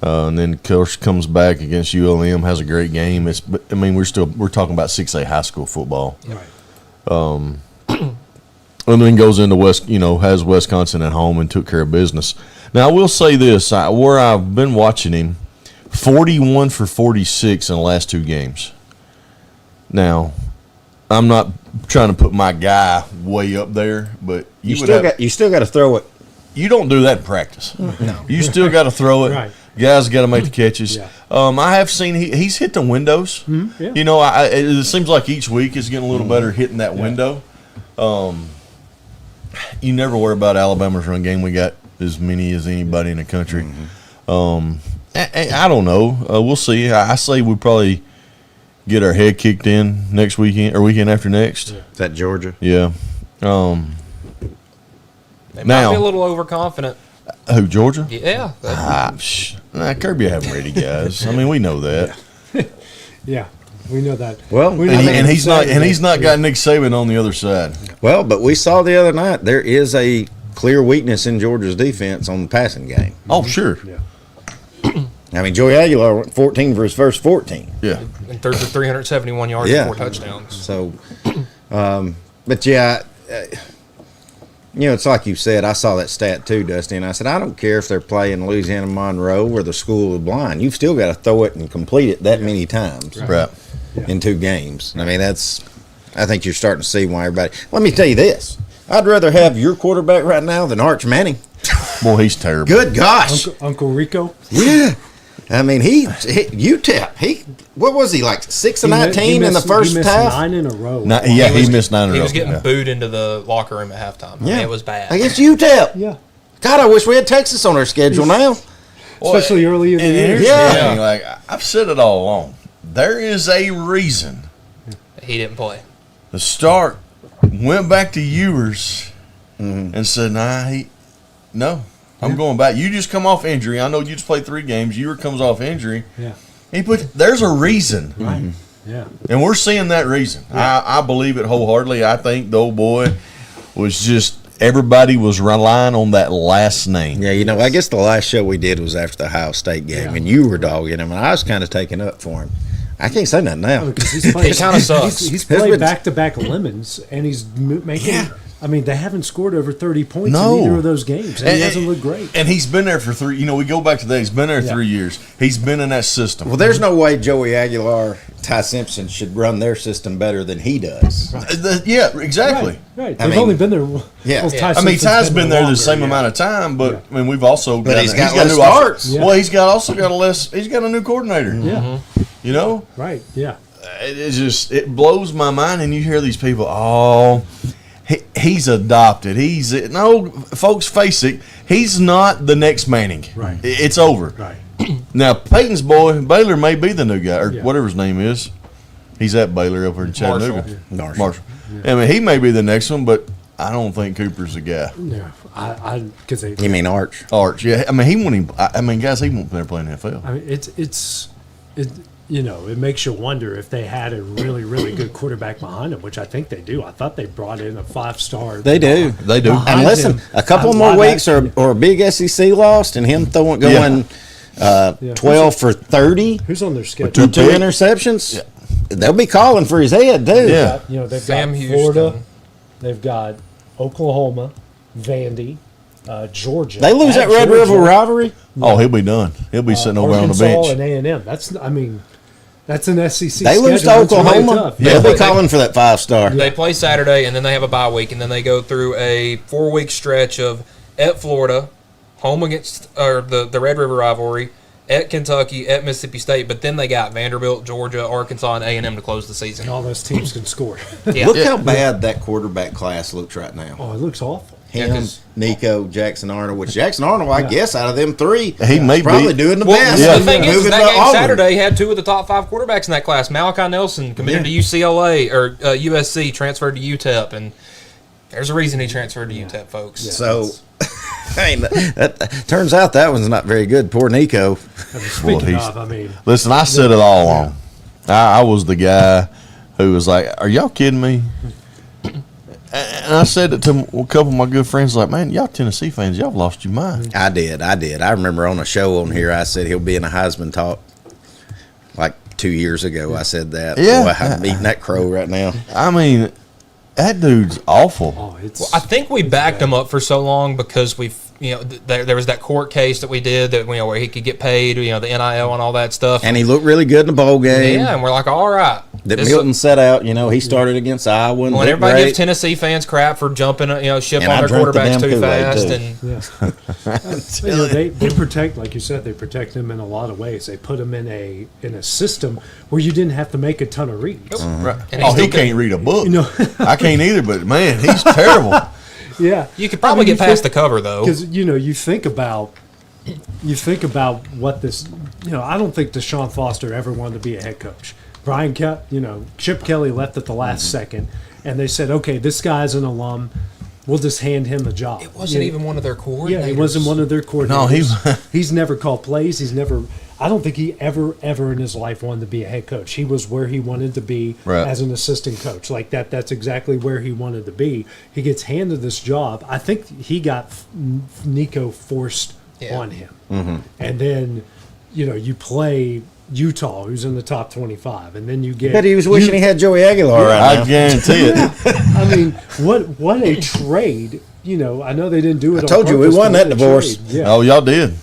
And then, of course, comes back against ULM, has a great game. We're talking about 6A high school football. Right. And then goes into has Wisconsin at home and took care of business. Now, I will say this, where I've been watching him, 41 for 46 in the last 2 games. Now, I'm not trying to put my guy way up there, but you still got to throw it. You don't do that in practice. No. You still got to throw it. Right. Guys got to make the catches. Yeah. I have seen he's hit the windows. Mm-hmm. Yeah. It seems like each week is getting a little better hitting that window. You never worry about Alabama's run game. We got as many as anybody in the country. Mm-hmm. I don't know. We'll see. I say we probably get our head kicked in next weekend or weekend after next. Yeah. Is that Georgia? Yeah. They might be a little overconfident. Who, Georgia? Yeah. Kirby have ready, guys. We know that. Yeah, we know that. Well, and he's not got Nick Saban on the other side. Well, but we saw the other night there is a clear weakness in Georgia's defense on the passing game. Oh, sure. Yeah. Joey Aguilar went 14 for his first 14. Yeah. And threw for 371 yards and 4 touchdowns. So, but yeah, it's like you said. I saw that stat too, Dusty, and I said I don't care if they're playing Louisiana Monroe or the School of the Blind. You've still got to throw it and complete it that many times, right? In 2 games. I think you're starting to see why everybody. Let me tell you this: I'd rather have your quarterback right now than Arch Manning. Boy, he's terrible. Good gosh, Uncle Rico. Yeah. UTEP. What was he like? 6 of 19 in the first half. 9 in a row. He missed 9 in a row. He was getting booed into the locker room at halftime. Yeah, it was bad. Against UTEP. Yeah. God, I wish we had Texas on our schedule now. Especially early in the year. Yeah. I've said it all along. There is a reason he didn't play. The start went back to Ewers and said, no. I'm going back. You just come off injury. I know you just played 3 games. Ewer comes off injury. Yeah. There's a reason. Right. Yeah. And we're seeing that reason. Yeah. I believe it wholeheartedly. I think the old boy was just everybody was relying on that last name. Yeah, I guess the last show we did was after the Ohio State game, and you were dogging him, and I was kind of taking up for him. I can't say nothing now. He's playing, it kind of sucks. He's playing back-to-back lemons, and he's making. Yeah. They haven't scored over 30 points in either of those games, and he hasn't looked great. And he's been there for 3. We go back to that. He's been there 3 years. He's been in that system. Well, there's no way Joey Aguilar, Ty Simpson should run their system better than he does. Right. Yeah, exactly. Right. They've only been there. Yeah. Ty's been there the same amount of time, but we've also got. He's got new starts. Well, he's got a new coordinator. Yeah. Right. Yeah. It blows my mind, and you hear these people. He's adopted. No, folks, face it. He's not the next Manning. Right. It's over. Right. Now, Peyton's boy, Baylor, may be the new guy, or whatever his name is. He's at Baylor over in Chattanooga. Marshall. Yeah. He may be the next one, but I don't think Cooper's the guy. Yeah. You mean Arch? Arch, yeah. He won't. Guys, he won't play in the NFL. It makes you wonder if they had a really, really good quarterback behind them, which I think they do. I thought they brought in a 5-star. They do. And listen, a couple more weeks or a big SEC loss, and him going 12 for 30. Who's on their schedule? 2 interceptions. Yeah. They'll be calling for his head, too. Yeah. They've Sam got Houston. Florida. They've got Oklahoma, Vandy, Georgia. They lose that Red River rivalry. Oh, he'll be done. He'll be sitting over on the bench. And A&M. That's an SEC. They lose to Oklahoma. They'll be calling for that 5-star. They play Saturday, and then they have a bye week, and then they go through a 4-week stretch of at Florida, home against the Red River rivalry, at Kentucky, at Mississippi State, but then they got Vanderbilt, Georgia, Arkansas, and A&M to close the season. And all those teams can score. Look how bad that quarterback class looks right now. Oh, it looks awful. Him, Nico, Jackson Arnold. Which Jackson Arnold, I guess, out of them three, he may probably doing the best. The thing is, that game Saturday had two of the top 5 quarterbacks in that class. Malachi Nelson committed to UCLA or USC, transferred to UTEP, and there's a reason he transferred to UTEP, folks. So, I mean, that turns out that one's not very good. Poor Nico. Listen, I said it all along. I was the guy who was like, "Are y'all kidding me?" And I said it to a couple of my good friends, like, "Man, y'all Tennessee fans, y'all lost your mind." I did. I remember on a show on here, I said he'll be in a Heisman talk. Like 2 years ago, I said that. Yeah, boy, I'm eating that crow right now. I mean, that dude's awful. Well, I think we backed him up for so long because there was that court case that we did that where he could get paid, the NIL and all that stuff, and he looked really good in the bowl game. Yeah, and we're like, all right. That Milton set out, he started against Iowa. Well, everybody gives Tennessee fans crap for jumping, ship on their quarterbacks too fast, they protect, like you said, they protect him in a lot of ways. They put him in a system where you didn't have to make a ton of reads. Right. He can't read a book. I can't either, but man, he's terrible. Yeah, you could probably get past the cover though, because you think about what this. I don't think Deshaun Foster ever wanted to be a head coach. Chip Kelly left at the last second, and they said, "Okay, this guy's an alum. We'll just hand him a job." It wasn't even one of their coordinators. Yeah, it wasn't one of their coordinators. No, he's never called plays. He's never. I don't think he ever in his life wanted to be a head coach. He was where he wanted to be as an assistant coach. Like that. That's exactly where he wanted to be. He gets handed this job. I think he got Nico forced on him, and then you play Utah, who's in the top 25, and then you get. But he was wishing he had Joey Aguilar right now. I guarantee it. I mean, what a trade! I know they didn't do it. I told you we won that divorce. Yeah. Oh, y'all did.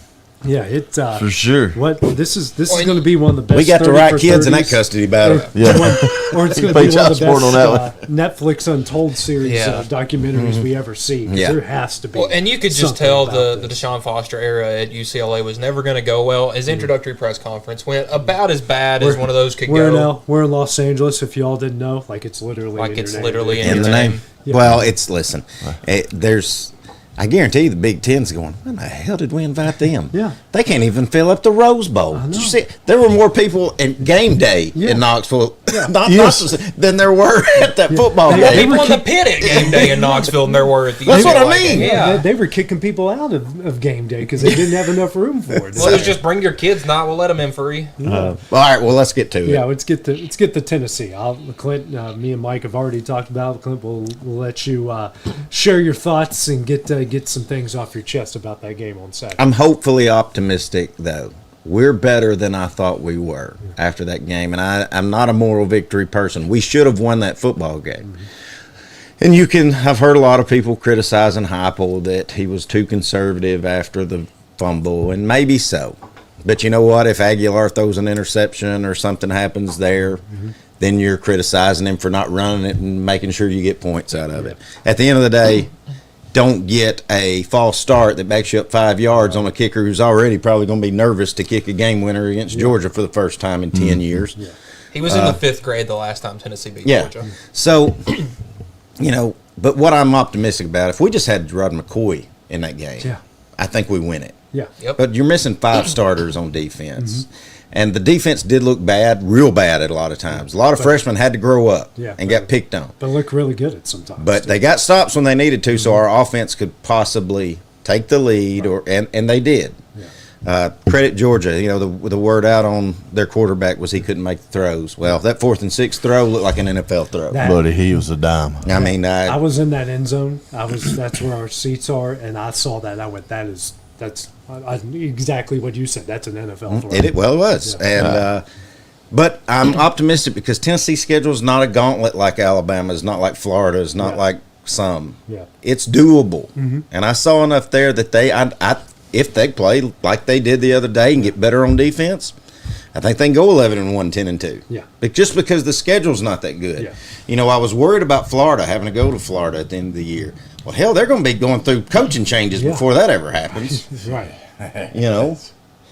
Yeah, it's for sure. This is going to be one of the best. We got the right kids in that custody battle. Or it's going to be one of the best Netflix Untold series documentaries we ever see. There has to be. Well, and you could just tell the Deshaun Foster era at UCLA was never going to go well. His introductory press conference went about as bad as one of those could go. We're in Los Angeles. If y'all didn't know, it's literally in the name. Yeah. Well, there's. I guarantee you the Big Ten's going, when the hell did we invite them? Yeah. They can't even fill up the Rose Bowl. Did you see? There were more people in game day in Knoxville than there were at that football game. People in the pit at game day in Knoxville than there were at the That's what I mean. Yeah. They were kicking people out of game day because they didn't have enough room for it. Well, it was just bring your kids. We'll let them in free. All right, well, let's get to it. Yeah, let's get to Tennessee. Clint, me and Mike have already talked about it. Clint, we'll let you share your thoughts and get some things off your chest about that game on Saturday. I'm hopefully optimistic, though. We're better than I thought we were after that game, and I'm not a moral victory person. We should have won that football game. And I've heard a lot of people criticizing Heupel that he was too conservative after the fumble, and maybe so. But you know what? If Aguilar throws an interception or something happens there, then you're criticizing him for not running it and making sure you get points out of it. At the end of the day, don't get a false start that backs you up 5 yards on a kicker who's already probably going to be nervous to kick a game winner against Georgia for the first time in 10 years. Yeah. He was in the 5th grade the last time Tennessee beat Georgia. So, but what I'm optimistic about, if we just had Rod McCoy in that game, I think we win it. Yeah. Yep. But you're missing 5 starters on defense. And the defense did look bad, real bad at a lot of times. A lot of freshmen had to grow up and got picked on. But look really good at sometimes. But they got stops when they needed to, so our offense could possibly take the lead, and they did. Yeah. Credit Georgia. The word out on their quarterback was he couldn't make the throws. Well, that 4th and 6 throw looked like an NFL throw. Buddy, he was a dime. I mean, I was in that end zone. That's where our seats are, and I saw that. I went, that's exactly what you said. That's an NFL throw. It was. Yeah. And but I'm optimistic because Tennessee's schedule is not a gauntlet like Alabama's, not like Florida's, not like some. Yeah. It's doable. And I saw enough there that if they play like they did the other day and get better on defense, I think they can go 11-1, 10-2. Yeah. But just because the schedule's not that good. Yeah. I was worried about Florida, having to go to Florida at the end of the year. Well, hell, they're going to be going through coaching changes before that ever happens. Right.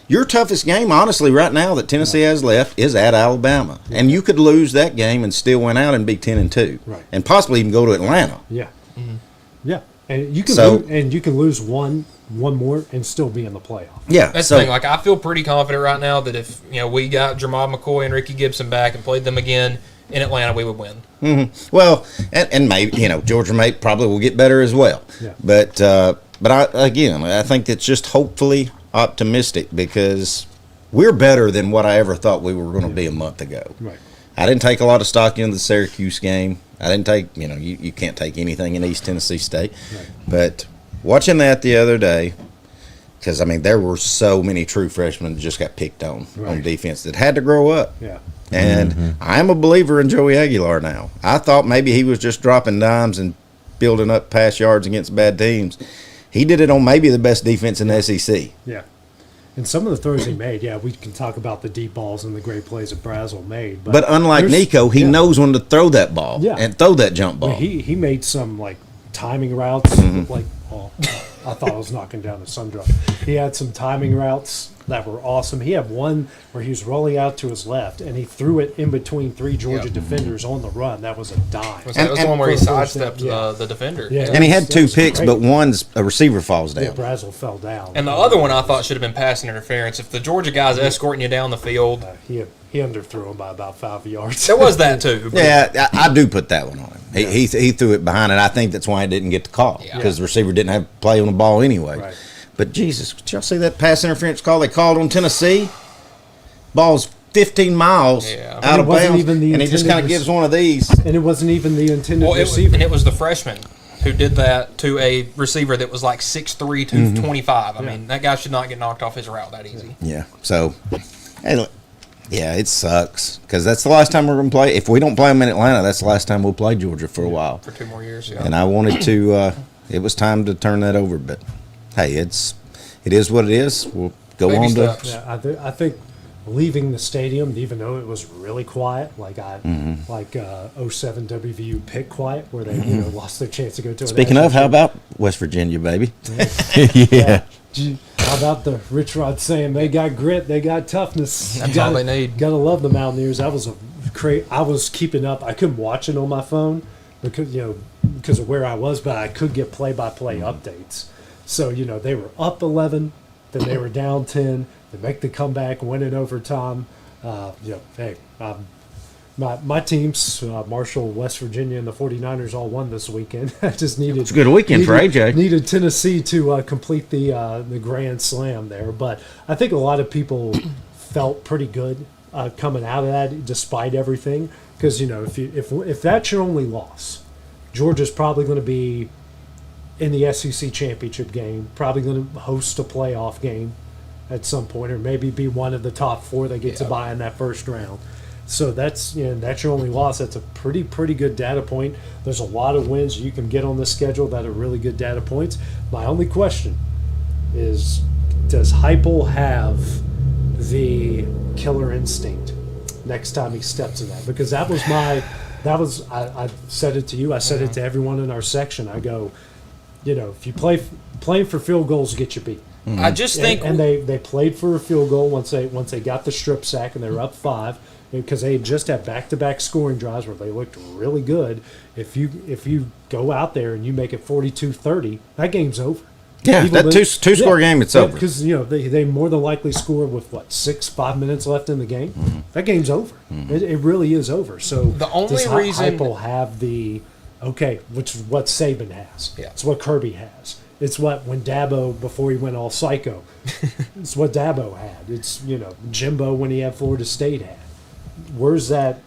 Your toughest game, honestly, right now that Tennessee has left is at Alabama. Yeah. And you could lose that game and still win out and be 10-2. Right. And possibly even go to Atlanta. Yeah. Yeah. And you can lose one more and still be in the playoff. Yeah, that's the thing. Like, I feel pretty confident right now that if we got Jermod McCoy and Ricky Gibson back and played them again in Atlanta, we would win. Mm-hmm. Well, and maybe Georgia probably will get better as well. Yeah. But I think it's just hopefully optimistic because we're better than what I ever thought we were going to be a month ago. Right. I didn't take a lot of stock into the Syracuse game. I didn't take, you can't take anything in East Tennessee State. Right. But watching that the other day, because, there were so many true freshmen that just got picked on defense that had to grow up. Yeah. And I'm a believer in Joey Aguilar now. I thought maybe he was just dropping dimes and building up pass yards against bad teams. He did it on maybe the best defense in the SEC. Yeah. And some of the throws he made, we can talk about the deep balls and the great plays that Brazier made. But unlike Nico, he knows when to throw that ball and throw that jump ball. He made some, timing routes. I thought I was knocking down a sun drop. He had some timing routes that were awesome. He had one where he was rolling out to his left, and he threw it in between three Georgia defenders on the run. That was a dime. That was the one where he sidestepped the defender. Yeah. And he had two picks, but a receiver falls down. Yeah, Brazier fell down. And the other one I thought should have been pass interference. If the Georgia guy's escorting you down the field. He underthrew him by about 5 yards. There was that, too. Yeah, I do put that one on him. He threw it behind it. I think that's why he didn't get the call because the receiver didn't have play on the ball anyway. Right. But, Jesus, did y'all see that pass interference call they called on Tennessee? Ball's 15 miles out of bounds, and he just kind of gives one of these. And it wasn't even the intended receiver. And it was the freshman who did that to a receiver that was like 6'3", 225. I mean, that guy should not get knocked off his route that easy. Yeah, so, hey, look. Yeah, it sucks because that's the last time we're going to play. If we don't play them in Atlanta, that's the last time we'll play Georgia for a while. For 2 more years, And I wanted to. It was time to turn that over, but hey, it is what it is. We'll go on to. Yeah, I think leaving the stadium, even though it was really quiet, like 07 WVU pick quiet, where they lost their chance to go to. Speaking of, how about West Virginia, baby? Yeah. How about the Rich Rod saying they got grit, they got toughness. That's all they need. Gotta love the Mountaineers. That was I was keeping up. I couldn't watch it on my phone because of where I was, but I could get play-by-play updates. So they were up 11, then they were down 10. They make the comeback, win in overtime. My teams, Marshall, West Virginia, and the 49ers all won this weekend. I just needed. It's a good weekend for AJ. Needed Tennessee to complete the grand slam there, but I think a lot of people felt pretty good coming out of that, despite everything. Because if that's your only loss, Georgia's probably going to be in the SEC championship game, probably going to host a playoff game at some point, or maybe be one of the top 4 that get to bye in that first round. So that's that's your only loss. That's a pretty good data point. There's a lot of wins you can get on this schedule that are really good data points. My only question is, does Heupel have the killer instinct next time he steps in that? Because I said it to you. I said it to everyone in our section. I go, if you playing for field goals get you beat. Mm-hmm. I just think, and they played for a field goal once they got the strip sack and they were up 5. Because they just had back-to-back scoring drives where they looked really good. If you go out there and you make it 42-30, that game's over. Yeah, that two-score game, it's over. Because they more than likely score with 5 minutes left in the game. Mm-hmm. That game's over. Mm-hmm. It really is over. So the only reason Heupel have which is what Saban has. Yeah. It's what Kirby has. It's what when Dabo before he went all psycho. It's what Dabo had. It's Jimbo when he had Florida State had. Where's that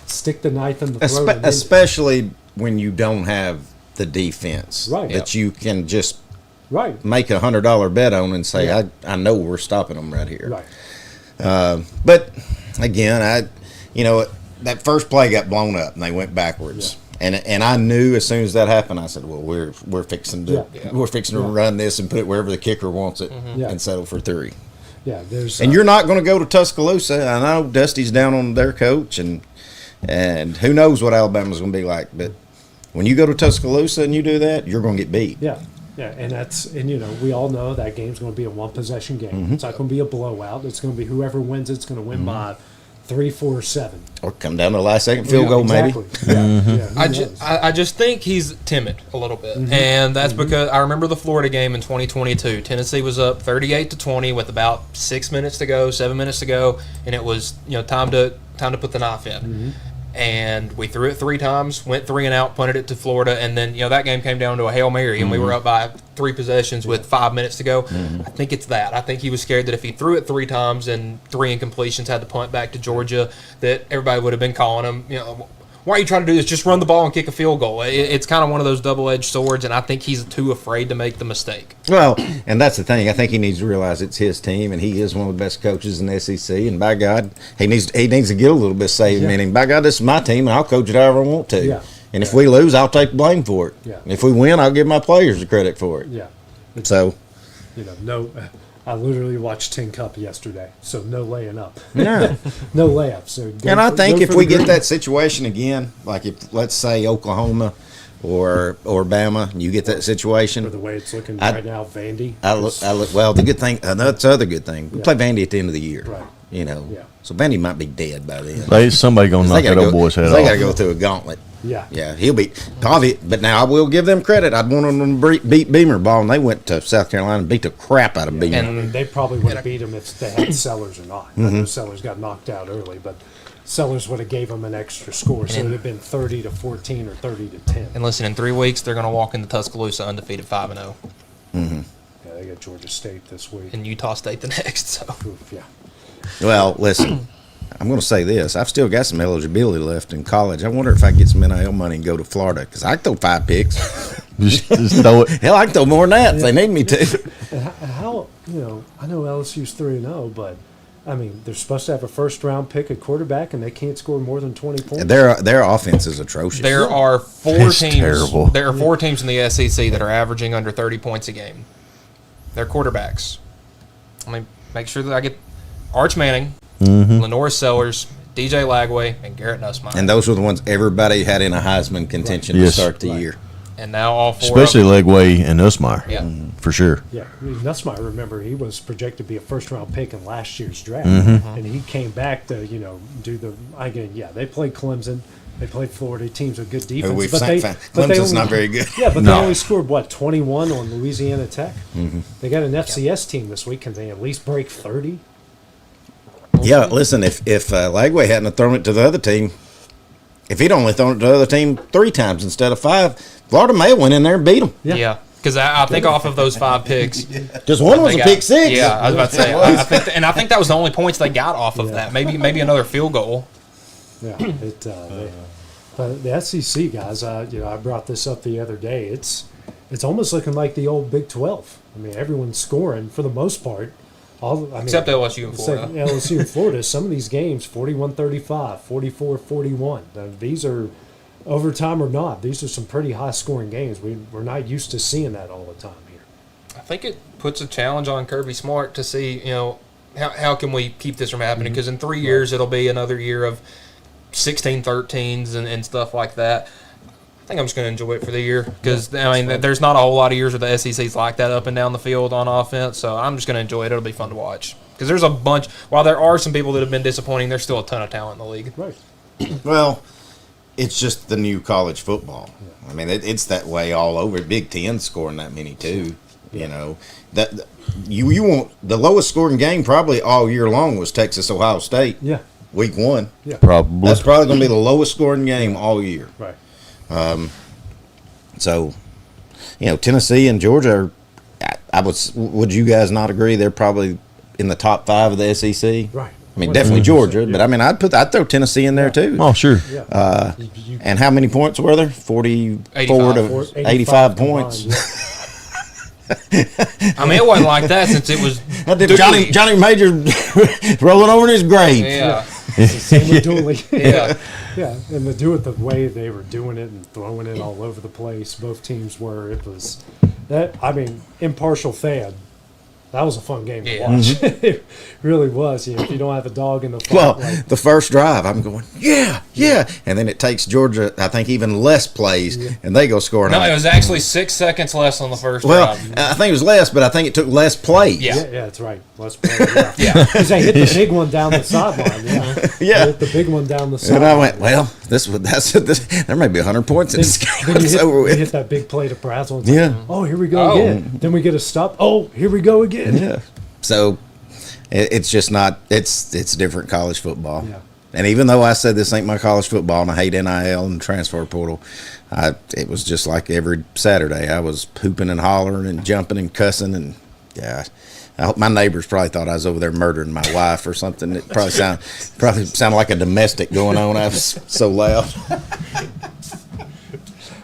stick the knife in the throat? Especially when you don't have the defense that you can just make $100 bet on and say, I know we're stopping them right here. Right. But again, that first play got blown up and they went backwards. Yeah. And I knew as soon as that happened, I said, well, we're fixing to run this and put it wherever the kicker wants it and settle for 3. Yeah, and you're not going to go to Tuscaloosa. I know Dusty's down on their coach, and who knows what Alabama's going to be like. But when you go to Tuscaloosa and you do that, you're going to get beat. Yeah, and we all know that game's going to be a 1-possession game. Mm-hmm. It's not going to be a blowout. It's going to be whoever wins. It's going to win by 3, 4, 7. Or come down to the last second field goal, exactly. maybe. I just think he's timid a little bit, and that's because I remember the Florida game in 2022. Tennessee was up 38-20 with about 6 minutes to go, 7 minutes to go, and it was time to put the knife in. And we threw it 3 times, went 3 and out, punted it to Florida, and then that game came down to a Hail Mary, and we were up by 3 possessions with 5 minutes to go. I think it's that. I think he was scared that if he threw it 3 times and 3 incompletions, had to punt back to Georgia, that everybody would have been calling him, why are you trying to do this? Just run the ball and kick a field goal. It's kind of one of those double-edged swords, and I think he's too afraid to make the mistake. Well, and that's the thing. I think he needs to realize it's his team, and he is one of the best coaches in the SEC. And by God, he needs to get a little bit saved. Meaning, by God, this is my team, and I'll coach it however I want to. Yeah. And if we lose, I'll take the blame for it. Yeah. And if we win, I'll give my players the credit for it. Yeah. So, I literally watched Tin Cup yesterday, so no laying up. Yeah. No layup. So and I think if we get that situation again, like if, let's say, Oklahoma or Bama, you get that situation. For the way it's looking right now, Vandy. Well, the good thing, that's the other good thing. We play Vandy at the end of the year. Right. So Vandy might be dead by then. Somebody going to knock that old boy's head off. They got to go through a gauntlet. Yeah, he'll be probably. But now I will give them credit. I'd want them to beat Beamer ball, and they went to South Carolina and beat the crap out of Beamer. And they probably would have beat them if they had Sellers or not. I know Sellers got knocked out early, but Sellers would have gave them an extra score, so it would have been 30-14 or 30-10. And listen, in 3 weeks they're going to walk into Tuscaloosa undefeated 5-0. Yeah, they got Georgia State this week and Utah State the next. So yeah. Well, listen. I'm going to say this. I've still got some eligibility left in college. I wonder if I can get some NIL money and go to Florida, because I can throw 5 picks. just throw it. Hell, I can throw more than that if they need me to. How, I know LSU's 3-0, but, I mean, they're supposed to have a first-round pick at quarterback, and they can't score more than 20 points. Their offense is atrocious. There are 4 teams. Terrible. There are 4 teams in the SEC that are averaging under 30 points a game. They're quarterbacks. I mean, make sure that I get Arch Manning, Lenore Sellers, DJ Lagway, and Garrett Nussmeier. And those were the ones everybody had in a Heisman contention to start the year. And now all 4 especially Legway and Nussmeier. Yeah. For sure. Yeah, I mean, Nussmeier, remember, he was projected to be a first-round pick in last year's draft. And he came back to, do the – again, they played Clemson. They played Florida, teams with good defense. Clemson's not very good. Yeah, but they only scored, 21 on Louisiana Tech? They got an FCS team this week. Can they at least break 30? Yeah, listen, if Lagway hadn't thrown it to the other team, if he'd only thrown it to the other team 3 times instead of 5, Florida may have went in there and beat them. Yeah. Because I think off of those 5 picks, just one was a pick 6. Yeah, I was about to say, I think that was the only points they got off of that. Maybe another field goal. Yeah, the SEC guys. I brought this up the other day. It's almost looking like the old Big 12. I mean, everyone's scoring for the most part. Except LSU and Florida. LSU and Florida. Some of these games, 41-35, 44-41. These are overtime or not. These are some pretty high-scoring games. We're not used to seeing that all the time here. I think it puts a challenge on Kirby Smart to see, how can we keep this from happening? Because in 3 years, it'll be another year of 16-13s and stuff like that. I think I'm just going to enjoy it for the year because, there's not a whole lot of years where the SEC's like that up and down the field on offense, so I'm just going to enjoy it. It'll be fun to watch because there's a bunch – while there are some people that have been disappointing, there's still a ton of talent in the league. Right. Well, it's just the new college football. I mean, it's that way all over. Big Ten scoring that many too. That you want the lowest scoring game probably all year long was Texas-Ohio State. Yeah. Week 1. Yeah. Probably. That's probably going to be the lowest scoring game all year. Right. So, Tennessee and Georgia would you guys not agree they're probably in the top 5 of the SEC? Right. I mean, definitely Georgia, but I'd throw Tennessee in there too. Oh, sure. Yeah. And how many points were there? 44 to 85 points. I mean, it wasn't like that since it was Johnny Major rolling over in his grave. Yeah. Same with Dooley. Yeah. Yeah, and to do it the way they were doing it and throwing it all over the place, both teams were. It was that. I mean, impartial fan. That was a fun game to watch. It really was. If you don't have a dog in the fight. Well, the first drive, I'm going, yeah. And then it takes Georgia, I think, even less plays, and they go scoring. No, it was actually 6 seconds less on the first drive. Well, I think it was less, but I think it took less plays. Yeah, that's right. Less plays, yeah. Because they hit the big one down the sideline, Yeah. the big one down the side. And I went, well, there may be 100 points in this game. Then It's over you with. hit that big play to Brazier. It's Yeah. Like, oh, here we go again. Then we get a stop. Oh, here we go again. Yeah. So it's just not. It's different college football. Yeah. And even though I said this ain't my college football and I hate NIL and transfer portal, it was just like every Saturday I was hooping and hollering and jumping and cussing and yeah. I hope my neighbors probably thought I was over there murdering my wife or something. It probably sounded like a domestic going on. I was so loud.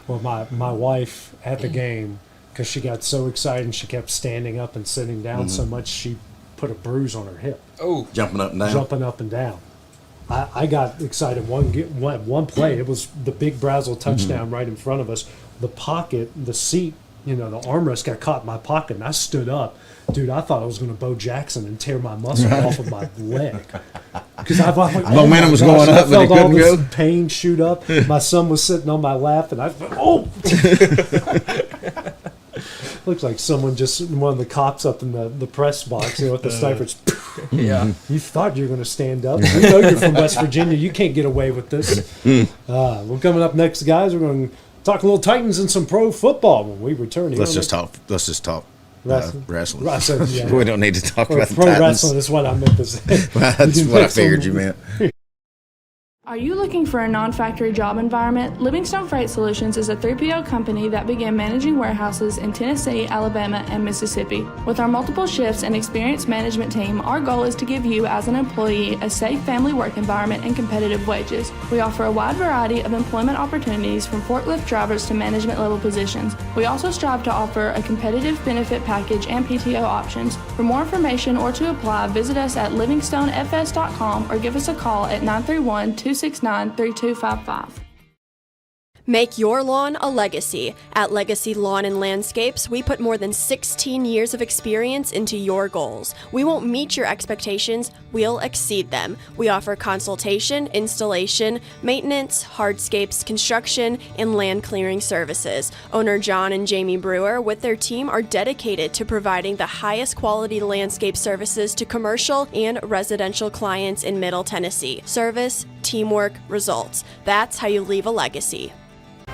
Well, my wife at the game, because she got so excited and she kept standing up and sitting down so much, she put a bruise on her hip. Oh, jumping up and down. Jumping up and down. I got excited one play. It was the big Brazier touchdown right in front of us. The pocket, the seat, the armrest got caught in my pocket, and I stood up. Dude, I thought I was going to Bo Jackson and tear my muscle off of my leg. Because I thought, momentum was going up, but it couldn't go. Pain shoot up. My son was sitting on my lap, and I thought, oh! Looks like one of the cops up in the press box, with the snipers. Yeah. You thought you were going to stand up. You know you're from West Virginia. You can't get away with this. We're coming up next, guys. We're going to talk a little Titans and some pro football when we return. Let's just talk wrestling. Yeah. We don't need to talk about the pro Titans. wrestling is what I meant to say. That's what I figured you meant. Are you looking for a non-factory job environment? Livingstone Freight Solutions is a 3PL company that began managing warehouses in Tennessee, Alabama, and Mississippi. With our multiple shifts and experienced management team, our goal is to give you, as an employee, a safe family work environment and competitive wages. We offer a wide variety of employment opportunities from forklift drivers to management level positions. We also strive to offer a competitive benefit package and PTO options. For more information or to apply, visit us at livingstonefs.com or give us a call at 931-269-3255. Make your lawn a legacy. At Legacy Lawn and Landscapes, we put more than 16 years of experience into your goals. We won't meet your expectations, we'll exceed them. We offer consultation, installation, maintenance, hardscapes, construction, and land clearing services. Owner John and Jamie Brewer with their team are dedicated to providing the highest quality landscape services to commercial and residential clients in Middle Tennessee. Service, teamwork, results. That's how you leave a legacy.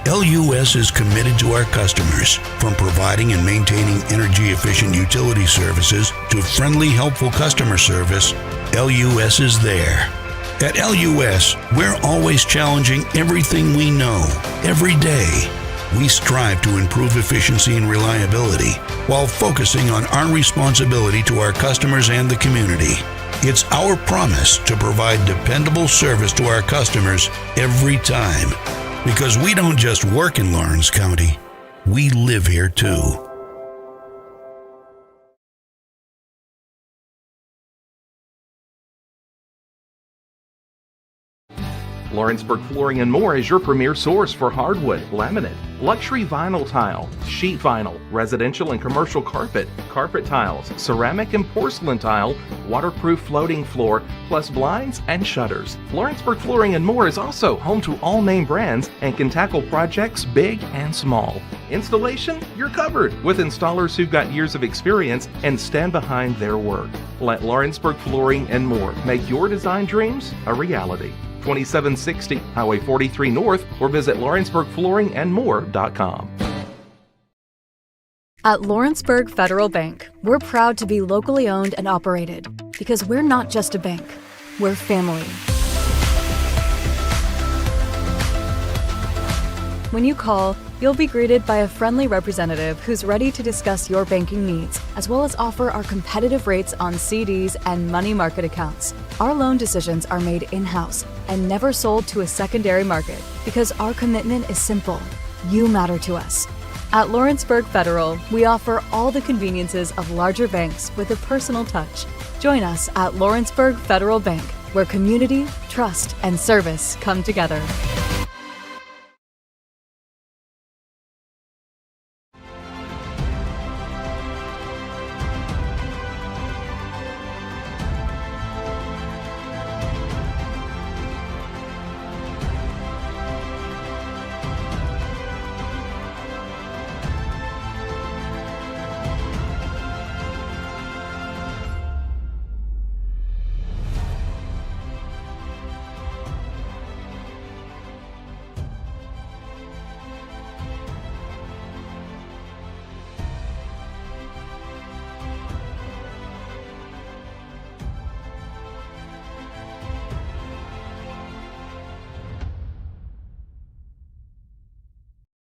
LUS is committed to our customers, from providing and maintaining energy-efficient utility services to friendly, helpful customer service. LUS is there. At LUS, we're always challenging everything we know, every day. We strive to improve efficiency and reliability while focusing on our responsibility to our customers and the community. It's our promise to provide dependable service to our customers every time. Because we don't just work in Lawrence County, we live here too. Lawrenceburg Flooring and More is your premier source for hardwood, laminate, luxury vinyl tile, sheet vinyl, residential and commercial carpet, carpet tiles, ceramic and porcelain tile, waterproof floating floor, plus blinds and shutters. Lawrenceburg Flooring and More is also home to all name brands and can tackle projects big and small. Installation, you're covered with installers who've got years of experience and stand behind their work. Let Lawrenceburg Flooring and More make your design dreams a reality. 2760 Highway 43 North, or visit lawrenceburgflooringandmore.com. At Lawrenceburg Federal Bank, we're proud to be locally owned and operated because we're not just a bank, we're family. When you call, you'll be greeted by a friendly representative who's ready to discuss your banking needs, as well as offer our competitive rates on CDs and money market accounts. Our loan decisions are made in-house and never sold to a secondary market because our commitment is simple. You matter to us. At Lawrenceburg Federal, we offer all the conveniences of larger banks with a personal touch. Join us at Lawrenceburg Federal Bank, where community, trust, and service come together.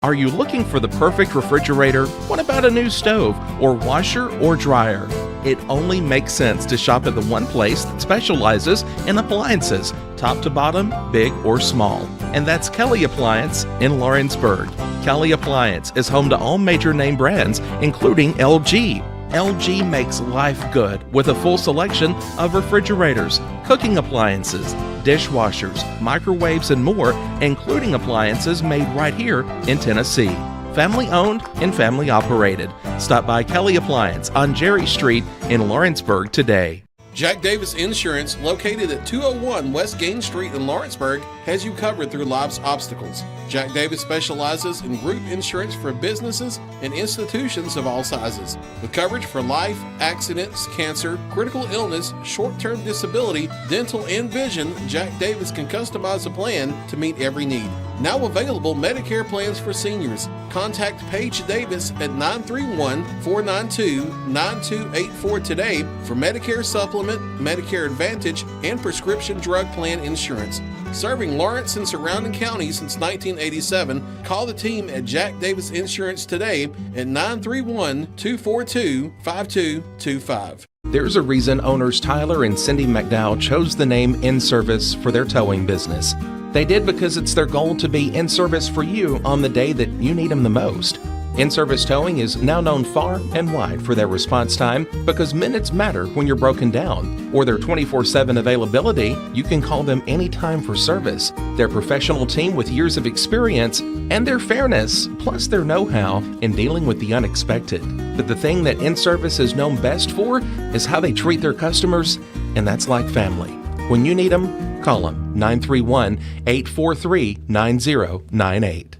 Are you looking for the perfect refrigerator? What about a new stove or washer or dryer? It only makes sense to shop at the one place that specializes in appliances, top to bottom, big or small. And that's Kelly Appliance in Lawrenceburg. Kelly Appliance is home to all major name brands, including LG. LG makes life good with a full selection of refrigerators, cooking appliances, dishwashers, microwaves, and more, including appliances made right here in Tennessee. Family owned and family operated. Stop by Kelly Appliance on Jerry Street in Lawrenceburg today. Jack Davis Insurance, located at 201 West Gain Street in Lawrenceburg, has you covered through life's obstacles. Jack Davis specializes in group insurance for businesses and institutions of all sizes. With coverage for life, accidents, cancer, critical illness, short-term disability, dental, and vision, Jack Davis can customize a plan to meet every need. Now available Medicare plans for seniors. Contact Paige Davis at 931-492-9284 today for Medicare Supplement, Medicare Advantage, and prescription drug plan insurance. Serving Lawrence and surrounding counties since 1987, call the team at Jack Davis Insurance today at 931-242-5225. There's a reason owners Tyler and Cindy McDowell chose the name In Service for their towing business. They did because it's their goal to be in service for you on the day that you need them the most. In-Service Towing is now known far and wide for their response time because minutes matter when you're broken down, or their 24/7 availability. You can call them anytime for service. Their professional team with years of experience and their fairness, plus their know-how in dealing with the unexpected. But the thing that In-Service is known best for is how they treat their customers, and that's like family. When you need them, call them 931-843-9098.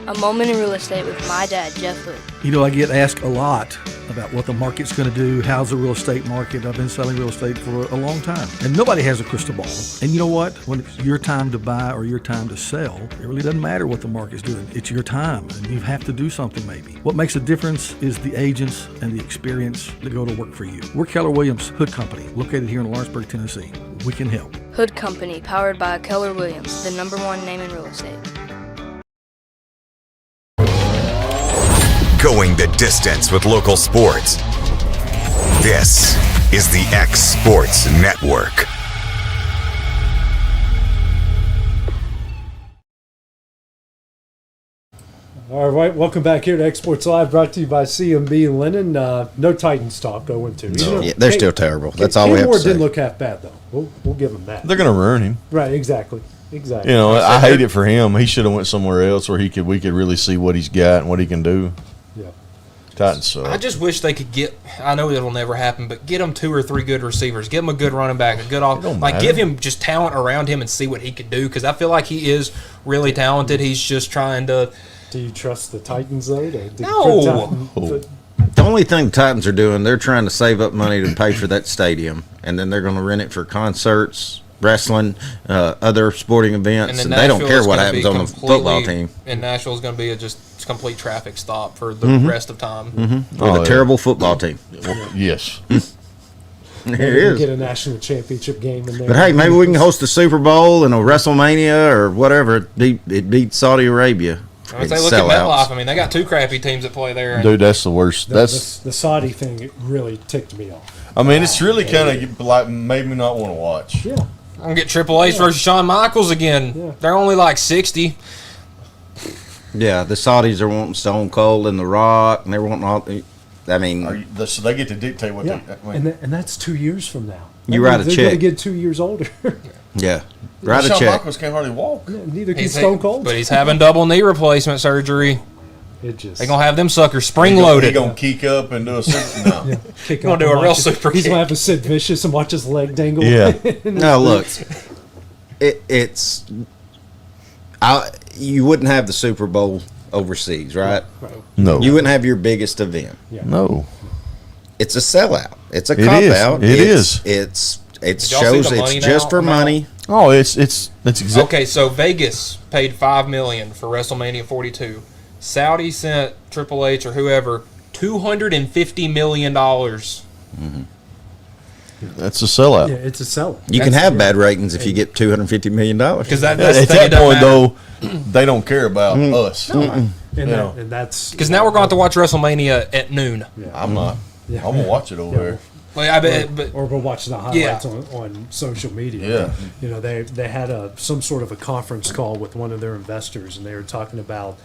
A Moment in Real Estate with my dad, Jeff Hood. You know, I get asked a lot about what the market's going to do. How's the real estate market? I've been selling real estate for a long time, and nobody has a crystal ball. And you know what? When it's your time to buy or your time to sell, it really doesn't matter what the market's doing. It's your time, and you have to do something maybe. What makes a difference is the agents and the experience that go to work for you. We're Keller Williams Hood Company, located here in Lawrenceburg, Tennessee. We can help. Hood Company, powered by Keller Williams, the #1 name in real estate. Going the distance with local sports. This is the X Sports Network. All right, welcome back here to X Sports Live, brought to you by CMB Lennon. No Titans talk, 0-2. No. Yeah, they're still terrible. That's all we have to say. Didn't look half bad, though. We'll give them that. They're going to ruin him. Right, exactly. You know, I hate it for him. He should have went somewhere else where we could really see what he's got and what he can do. Yeah. Titans suck. I just wish they could get. I know it'll never happen, but get him 2 or 3 good receivers. Give him a good running back, a good off. Like give him just talent around him and see what he could do. Because I feel like he is really talented. He's just trying to. Do you trust the Titans though? No. The only thing the Titans are doing, they're trying to save up money to pay for that stadium, and then they're going to rent it for concerts, wrestling, other sporting events, and they don't care what happens on the football team. And Nashville's going to be a just complete traffic stop for the rest of time. With a terrible football team. Yes. It is. Get a national championship game in there. But hey, maybe we can host a Super Bowl and a WrestleMania or whatever. It beat Saudi Arabia. If they look at MetLife, I mean, they got 2 crappy teams that play there. Dude, that's the worst. That's the Saudi thing. It really ticked me off. I mean, it's really kind of like made me not want to watch. Yeah. I'm going to get Triple H versus Shawn Michaels again. Yeah. They're only like 60. Yeah, the Saudis are wanting Stone Cold and The Rock, and they're wanting all. I mean, so they get to dictate what they. And that's 2 years from now. You write a check. They're going to get 2 years older. Yeah. Write a check. Shawn Michaels can't hardly walk. Yeah, neither can Stone Cold. But he's having double knee replacement surgery. They're going to have them suckers spring-loaded. He's going to kick up and do a super. No. Yeah, he's going to do a real super kick. He's going to have a Sid Vicious and watch his leg dangle. Yeah. No, look. You wouldn't have the Super Bowl overseas, right? No. You wouldn't have your biggest event. Yeah. No. It's a sellout. It's a cop-out. It is. It shows it's just for money. Oh, it's exactly. Okay, so Vegas paid $5 million for WrestleMania 42. Saudi sent Triple H or whoever $250 million. That's a sellout. Yeah, it's a sellout. You can have bad ratings if you get $250 million. Because at that point, though, they don't care about us. And that's because now we're going to watch WrestleMania at noon. I'm not. Yeah. I'm gonna watch it over there. Well, I bet, or we'll watch the highlights on social media. Yeah. You know, they had some sort of a conference call with one of their investors, and they were talking about,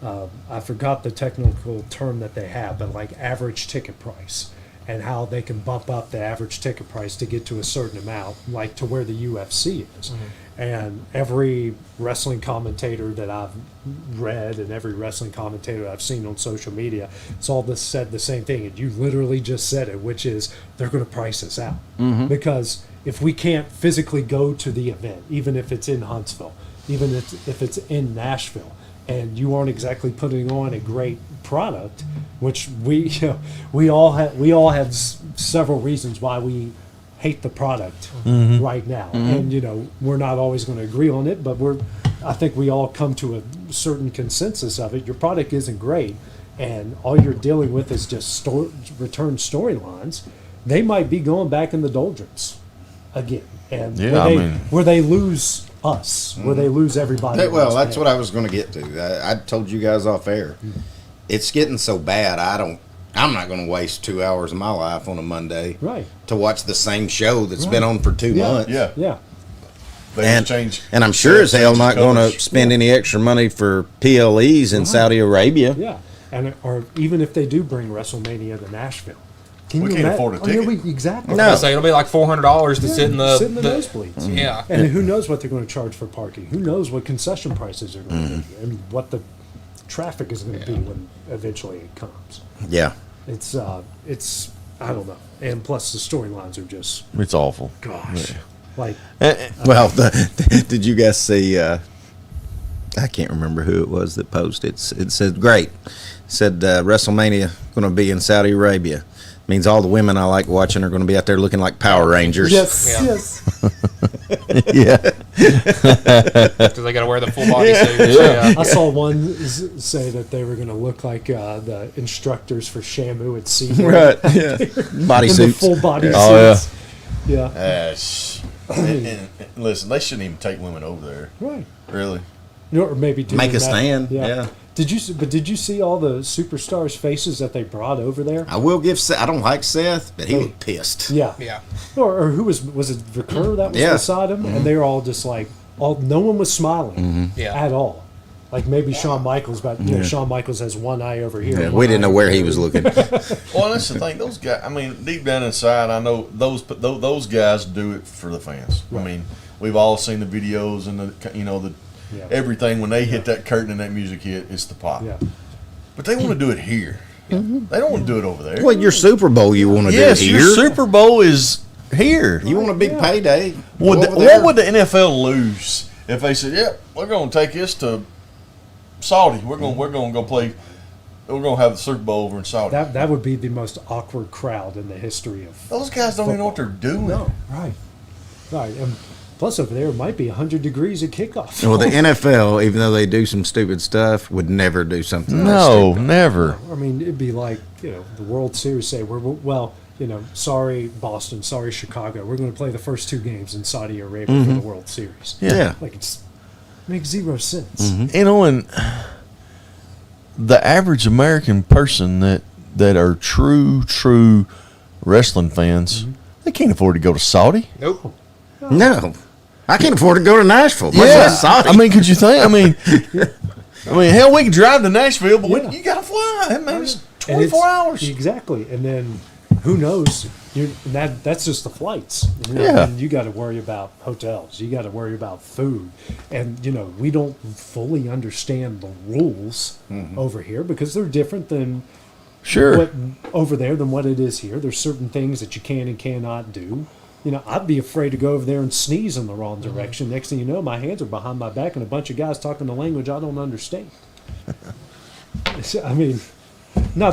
I forgot the technical term that they have, but like average ticket price, and how they can bump up the average ticket price to get to a certain amount, like to where the UFC is. And every wrestling commentator that I've read and every wrestling commentator I've seen on social media, it's all said the same thing. And you literally just said it, which is they're going to price us out. Because if we can't physically go to the event, even if it's in Huntsville, even if it's in Nashville, and you aren't exactly putting on a great product, which we all have several reasons why we hate the product right now, and we're not always going to agree on it, but I think we all come to a certain consensus of it. Your product isn't great, and all you're dealing with is just return storylines. They might be going back in the doldrums again, and where they lose us, where they lose everybody. Well, that's what I was going to get to. I told you guys off air. It's getting so bad. I'm not going to waste 2 hours of my life on a Monday to watch the same show that's been on for 2 months. Yeah. And I'm sure as hell not going to spend any extra money for PLEs in Saudi Arabia. Yeah, or even if they do bring WrestleMania to Nashville. We can't afford a ticket. Exactly. No, it'll be like $400 to sit in the nosebleeds. Yeah, and who knows what they're going to charge for parking? Who knows what concession prices are going to be, and what the traffic is going to be when eventually it comes. Yeah, it's I don't know, and plus the storylines are just it's awful. Gosh, like well, did you guys see? I can't remember who it was that posted. It said great. It said WrestleMania going to be in Saudi Arabia. Means all the women I like watching are going to be out there looking like Power Rangers. Yes. Yeah. Because they got to wear the full body suit. I saw one say that they were going to look like the instructors for Shamu at sea. Right. Yeah. Bodysuits. Full body suits. Yeah. And listen, they shouldn't even take women over there. Right. Really. Or maybe make a stand. Yeah. Did you see all the superstars' faces that they brought over there? I will give. I don't like Seth, but he was pissed. Yeah. Or who was it? Vikur that was beside him, and they were all just like, no one was smiling at all. Like maybe Shawn Michaels, but Shawn Michaels has one eye over here. Yeah, we didn't know where he was looking. Well, that's the thing. Those guys. I mean, deep down inside, I know those guys do it for the fans. Right. I mean, we've all seen the videos and the everything when they hit that curtain and that music hit, it's the pop. Yeah. But they want to do it here. They don't want to do it over there. Well, your Super Bowl, you want to do it here. Yes, your Super Bowl is here. You want a big payday. What would the NFL lose if they said, "Yep, we're going to take this to Saudi. We're going to go play. We're going to have the Super Bowl over in Saudi." That would be the most awkward crowd in the history of those guys. Don't even know what they're doing. No, right. And plus, over there, it might be 100 degrees at kickoff. Well, the NFL, even though they do some stupid stuff, would never do something. No, never. I mean, it'd be like the World Series say, sorry Boston, sorry Chicago, we're going to play the first 2 games in Saudi Arabia for the World Series. Yeah, like it makes zero sense. And the average American person that are true wrestling fans, they can't afford to go to Saudi. Nope. No. I can't afford to go to Nashville. I mean, could you think? I mean, hell, we can drive to Nashville, but you got to fly. That means 24 hours. Exactly. And then who knows? That's just the flights. And you got to worry about hotels. You got to worry about food. And, we don't fully understand the rules over here because they're different than over there than what it is here. There's certain things that you can and cannot do. I'd be afraid to go over there and sneeze in the wrong direction. Next thing you know, my hands are behind my back and a bunch of guys talking a language I don't understand. I mean, that's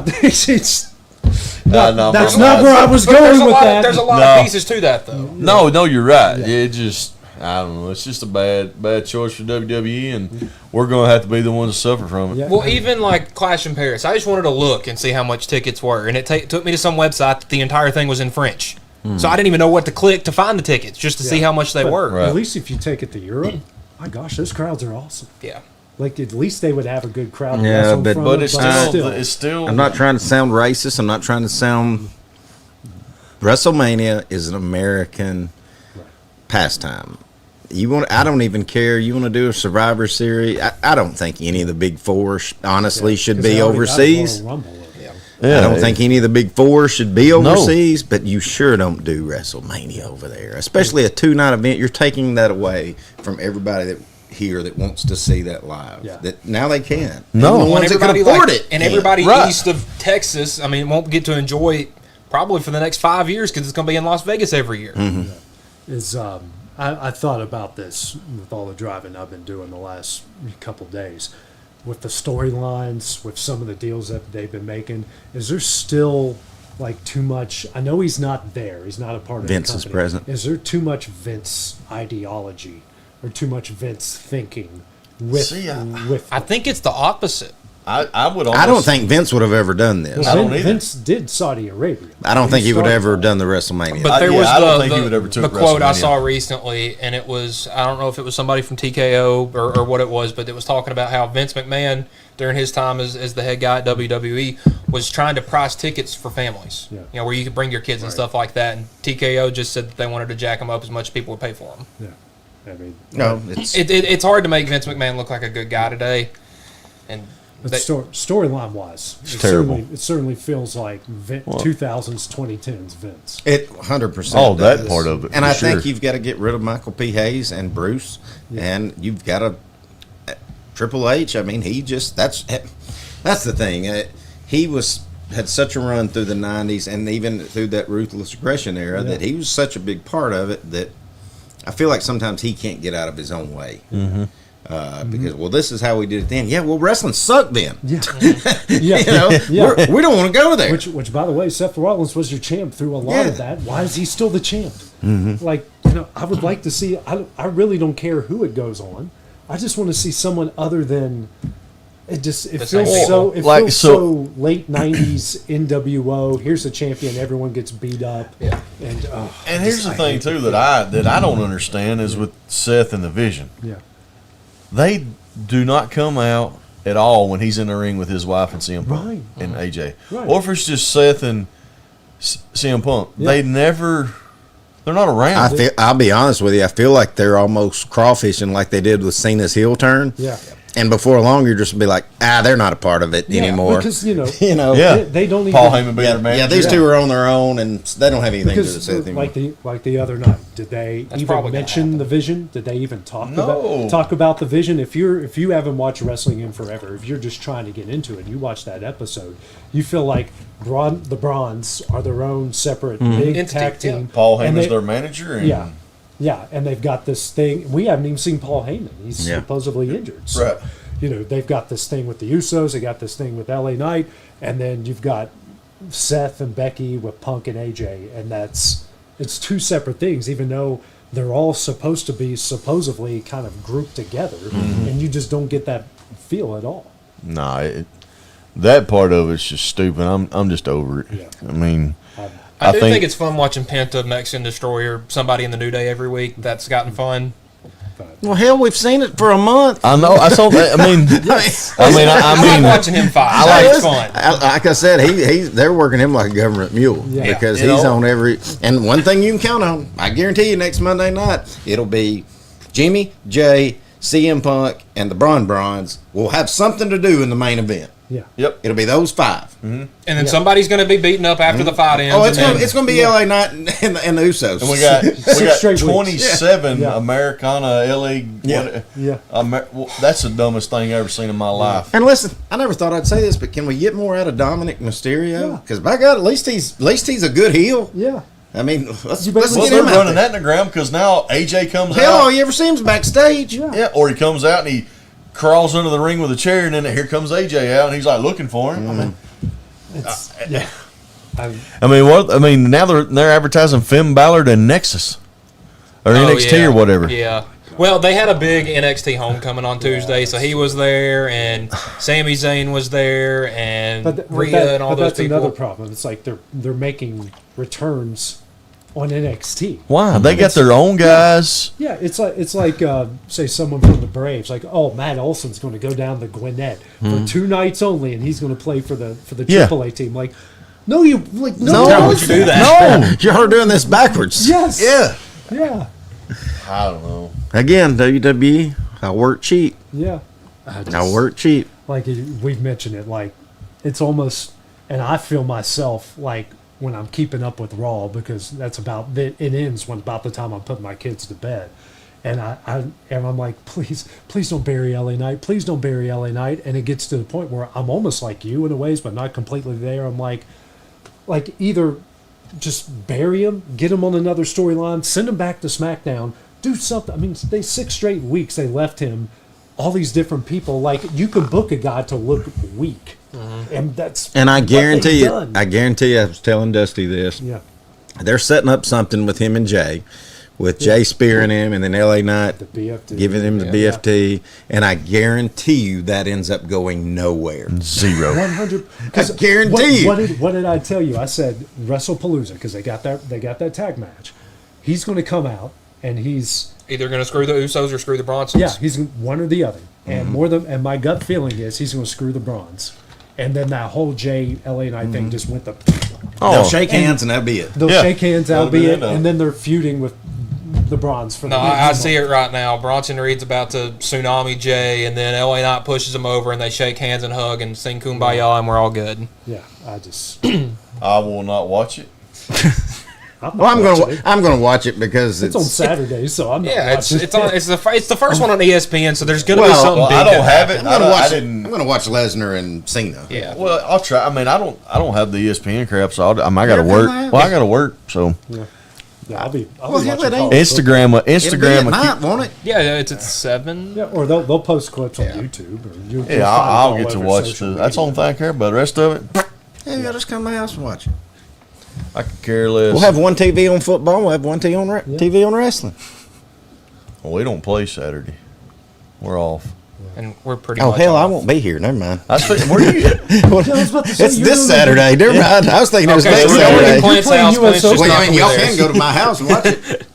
not where I was going with that. There's a lot of pieces to that, though. No, you're right. Yeah. It just, I don't know. It's just a bad choice for WWE, and we're going to have to be the ones to suffer from it. Yeah. Well, even like Clash in Paris, I just wanted to look and see how much tickets were, and it took me to some website that the entire thing was in French. So I didn't even know what to click to find the tickets just to see how much they But were. At least if you take it to Europe, my gosh, those crowds are awesome. Yeah. Like, at least they would have a good crowd. to Yeah, wrestle in but front of, it's still. I'm not trying to sound racist. I'm not trying to sound. WrestleMania is an American pastime. I don't even care. You want to do a Survivor Series? I don't think any of the big four honestly should be overseas. I don't think any of the big four should be overseas, but you sure don't do WrestleMania over there, especially a 2-night event. You're taking that away from everybody that wants to see that live. That now they can. No, the ones that can afford it, and can. everybody east of Texas, I mean, won't get to enjoy it probably for the next 5 years because it's going to be in Las Vegas every year. I thought about this with all the driving I've been doing the last couple days. With the storylines, with some of the deals that they've been making, is there still like too much? I know he's not there. He's not a part of Vince the is company. present. Is there too much Vince ideology or too much Vince thinking with? I think it's the opposite. I don't think Vince would have ever done this. Well, Vince did Saudi Arabia. I don't think he would have ever done the WrestleMania. But there was I don't think he would ever took the quote I WrestleMania. saw recently, and it was, I don't know if it was somebody from TKO or what it was, but it was talking about how Vince McMahon, during his time as the head guy at WWE, was trying to price tickets for families. Yeah. You know, where you could bring your kids and stuff like that. And TKO just said that they wanted to jack them up as much as people would pay for them. Yeah. I mean, No, it's hard to make Vince McMahon look like a good guy today. And but storyline wise, terrible. It certainly feels like 2000s, 2010s Vince. It 100%. Oh, that part of it, And for I think sure. you've got to get rid of Michael P. Hayes and Bruce, and you've got to Triple H. I mean, that's the thing. He had such a run through the 90s and even through that Ruthless Aggression era that he was such a big part of it that I feel like sometimes he can't get out of his own way. Mm-hmm. Because this is how we did it then. Yeah, well, wrestling sucked then. Yeah, We don't want to go there. Which, by the way, Seth Rollins was your champ through a lot of that. Why is he still the champ? Mm-hmm. Like, I would like to see. I really don't care who it goes on. I just want to see someone other than. It feels so late '90s NWO. Here's the champion. Everyone gets beat up. Yeah. And here's the thing too that I don't understand is with Seth and the Vision. Yeah. They do not come out at all when he's in the ring with his wife and CM Punk and AJ. Right. Or if it's just Seth and CM Punk. They're not around. I'll be honest with you. I feel like they're almost crawfishing like they did with Cena's heel turn. Yeah. And before long, you're just be like, they're not a part of it anymore. Because they don't even. Paul Heyman being their manager. Yeah, these two are on their own, and they don't have anything to say anymore. Like the other night, did they even mention the Vision? Did they even talk about the Vision? If you haven't watched wrestling in forever, if you're just trying to get into it, you watch that episode, you feel like the Bronze are their own separate big tag team. Paul Heyman's their manager. And Yeah, and they've got this thing. We haven't even seen Paul Heyman. He's supposedly injured. So, they've got this thing with the Usos. They got this thing with LA Knight. And then you've got Seth and Becky with Punk and AJ. And it's two separate things, even though they're all supposed to be supposedly kind of grouped together. Mm-hmm. And you just don't get that feel at all. No, that part of it's just stupid. I'm just over it. Yeah. I mean... I do think it's fun watching Penta, Mexican Destroyer, somebody in the New Day every week. That's gotten fun. Well, hell, we've seen it for a month. I know. I saw that. I mean, watching him fight. It's fun. Like I said, they're working him like a government mule because he's on every. And one thing you can count on, I guarantee you, next Monday night it'll be Jimmy, Jay, CM Punk, and the Bronze will have something to do in the main event. Yeah. Yep. It'll be those 5. Mm-hmm. And then somebody's going to be beaten up after the fight ends. Oh, it's going to be LA Knight and the Usos. And we got 27 Americana LA. That's the dumbest thing I've ever seen in my life. And listen, I never thought I'd say this, but can we get more out of Dominic Mysterio? Because by God, at least he's a good heel. Yeah. I mean, let's they're get him out running there. that in the ground because now AJ comes out. Hell, all you ever see him's backstage. Yeah, or he comes out and he crawls under the ring with a chair, and then here comes AJ out, and he's like looking for him. I mean, now they're advertising Finn Balor and Nexus or NXT or whatever. Yeah. Well, they had a big NXT homecoming on Tuesday, so he was there, and Sami Zayn was there, and Rhea and all those that's people. Another problem. It's like they're making returns on NXT. Why? They got their own guys. Yeah, it's like say someone from the Braves, like, oh, Matt Olson's going to go down to Gwinnett for 2 nights only, and he's going to play for the AAA team. Like, no, you like no, Why would you do that? No, you're doing this backwards. Yes. Yeah. I don't know. Again, WWE, I work cheap. Yeah. I work cheap. Like we've mentioned it, like it's almost, and I feel myself like when I'm keeping up with Raw, because that's about it ends when about the time I'm putting my kids to bed, and I'm like, please don't bury LA Knight, please don't bury LA Knight, and it gets to the point where I'm almost like you in a ways, but not completely there. I'm like either just bury him, get him on another storyline, send him back to SmackDown, do something. I mean, 6 straight weeks they left him. All these different people, like you can book a guy to look weak, and that's. And I guarantee you, I was telling Dusty this. Yeah, they're setting up something with him and Jay, with Jay spearing him, and then LA Knight giving him the BFT, and I guarantee you that ends up going nowhere. 0. 100. I guarantee you. What did I tell you? I said WrestlePalooza, because they got that tag match. He's going to come out, and he's either going to screw the Usos or screw the Bronsons. Yeah, he's one or the other. And and my gut feeling is he's going to screw the Bronze. And then that whole LA Knight thing just went the. They'll shake hands and that'll be it. They'll shake hands, that'll be it. And then they're feuding with the Bronze for the. No, I see it right now. Bronson Reed's about to tsunami Jay, and then LA Knight pushes him over, and they shake hands and hug and sing Kumbaya, and we're all good. Yeah, I will not watch it. I'm going to watch it because it's on Saturday, so I'm not it's the first one on ESPN, so there's going to be something big. I don't have it. I'm going to watch Lesnar and Cena. Yeah. Well, I'll try. I mean, I don't have the ESPN crap, so I got to work. Well, I got to work, so. Yeah, I'll be Instagram. Won't it? Yeah, it's at 7. Yeah, or they'll post clips on YouTube. Or I'll get to watch it. That's the only thing I care about. The rest of it. Yeah, just come to my house and watch it. I could care less. We'll have one TV on football. We'll have one TV on wrestling. Well, we don't play Saturday. We're off. And we're pretty much off. I won't be here. Never mind. Where are you? It's this Saturday. Never mind. I was thinking it was next Saturday. Y'all can go to my house and watch it.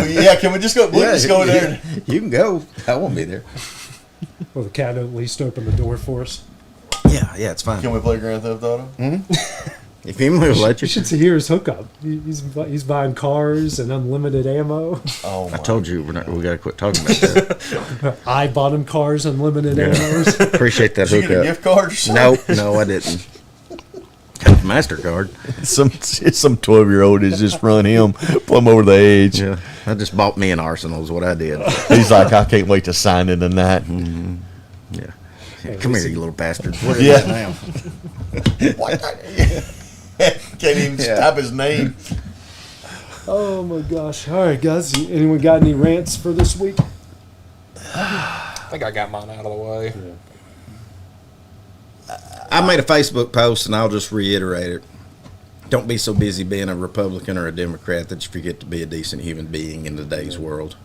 Yeah, can we just go? We'll just go there. You can go. I won't be there. Well, the cat at least open the door for us. Yeah, it's fine. Can we play Grand Theft Auto? If Emily will let you. You should see hear his hookup. He's buying cars and unlimited ammo. Oh, I told you we got to quit talking about that. I bought him cars, unlimited ammo. Appreciate that hookup. Did you get a gift card or something? No, I didn't. Got a MasterCard. Some 12-year-old has just run him plumb over the edge. Yeah, I just bought me an Arsenal is what I did. He's like, I can't wait to sign it tonight. Mm-hmm. Yeah. Come here, you little bastard. What is that now? Can't even stop his name. Oh my gosh! All right, guys. Anyone got any rants for this week? I think I got mine out of the way. Yeah. I made a Facebook post, and I'll just reiterate it. Don't be so busy being a Republican or a Democrat that you forget to be a decent human being in today's world.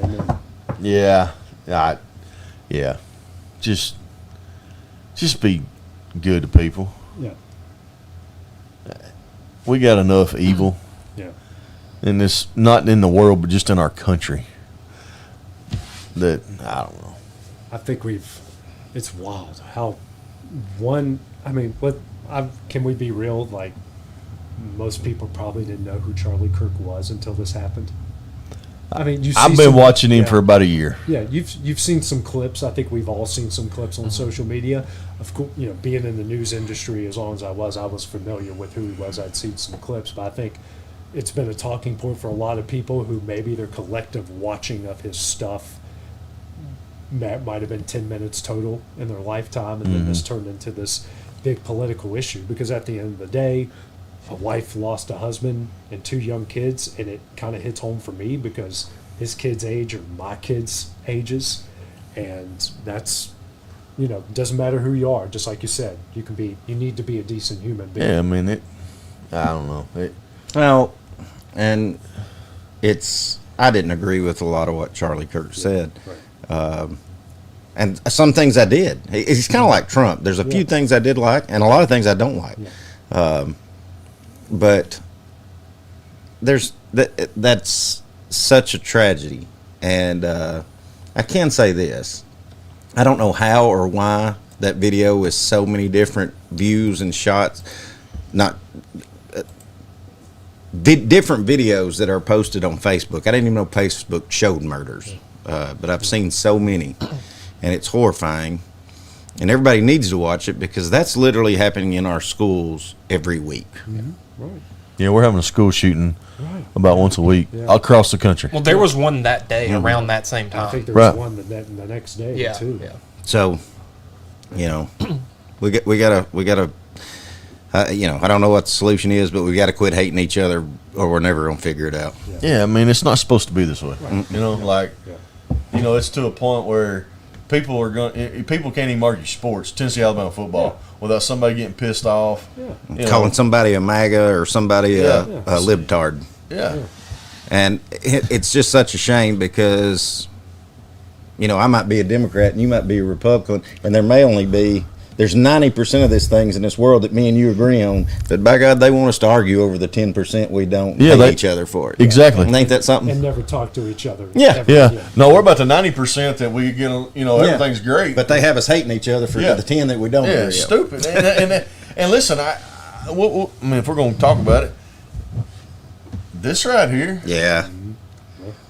Amen. Yeah. Just be good to people. Yeah. We got enough evil. Yeah. In this, not in the world, but just in our country. That I don't know. I think it's wild how can we be real? Like, most people probably didn't know who Charlie Kirk was until this happened. I mean, I've been watching him for about a year. Yeah, you've seen some clips. I think we've all seen some clips on social media. Of course, being in the news industry as long as I was familiar with who he was. I'd seen some clips, but I think it's been a talking point for a lot of people who maybe their collective watching of his stuff might have been 10 minutes total in their lifetime, and then this turned into this big political issue. Because at the end of the day, a wife lost a husband and 2 young kids, and it kind of hits home for me because his kids' age are my kids' ages, and that's, doesn't matter who you are. Just like you said, you need to be a decent human being. Yeah, I mean I don't know. Well, and I didn't agree with a lot of what Charlie Kirk said. Right. And some things I did. He's kind of like Trump. There's a few things I did like, and a lot of things I don't like. Yeah. But that's such a tragedy, and I can say this: I don't know how or why that video is so many different views and shots, not different videos that are posted on Facebook. I didn't even know Facebook showed murders, but I've seen so many, and it's horrifying. And everybody needs to watch it because that's literally happening in our schools every week. Right. Yeah, we're having a school shooting about once a week across the country. Well, there was one that day around that same time. I think there was one the next day too. Yeah. So, you know, we gotta you know, I don't know what the solution is, but we got to quit hating each other, or we're never gonna figure it out. Yeah, I mean, it's not supposed to be this way. You know, like, you know, it's to a point where people can't even argue sports, Tennessee, Alabama football, without somebody getting pissed off. You Calling know. somebody a MAGA or somebody a libtard. Yeah. And it's just such a shame because, you know, I might be a Democrat and you might be a Republican, and there's 90% of these things in this world that me and you agree on, that by God, they want us to argue over the 10% we don't hate each other for it. Exactly. And ain't that something? And never talk to each other. Yeah. No, we're about the 90% that we get, you know, everything's great. But they have us hating each other for the 10 that we don't agree on. Stupid. And listen, I mean, if we're going to talk about it, this right here. Yeah.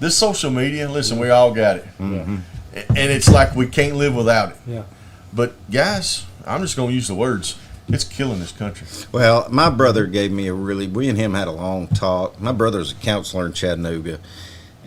This social media, listen, we all got it. Mm-hmm. And it's like we can't live without it. Yeah. But, guys, I'm just going to use the words. It's killing this country. Well, my brother gave me we and him had a long talk. My brother's a counselor in Chattanooga.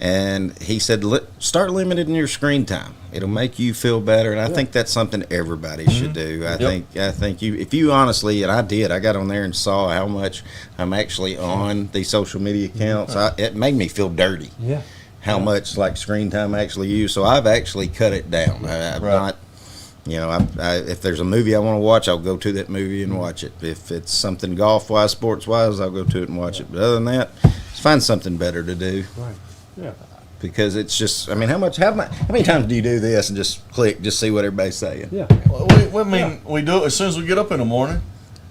And he said, start limiting your screen time. It'll make you feel better. And I think that's something everybody should do. I think if you honestly, and I did, I got on there and saw how much I'm actually on these social media accounts. It made me feel dirty. Yeah. How much like screen time I actually use. So I've actually cut it down. I'm not, you know, if there's a movie I want to watch, I'll go to that movie and watch it. If it's something golf-wise, sports-wise, I'll go to it and watch it. But other than that, just find something better to do. Right. Yeah. Because it's just, I mean, how many times do you do this and just click, just see what everybody's saying? Yeah. Well, we do it as soon as we get up in the morning.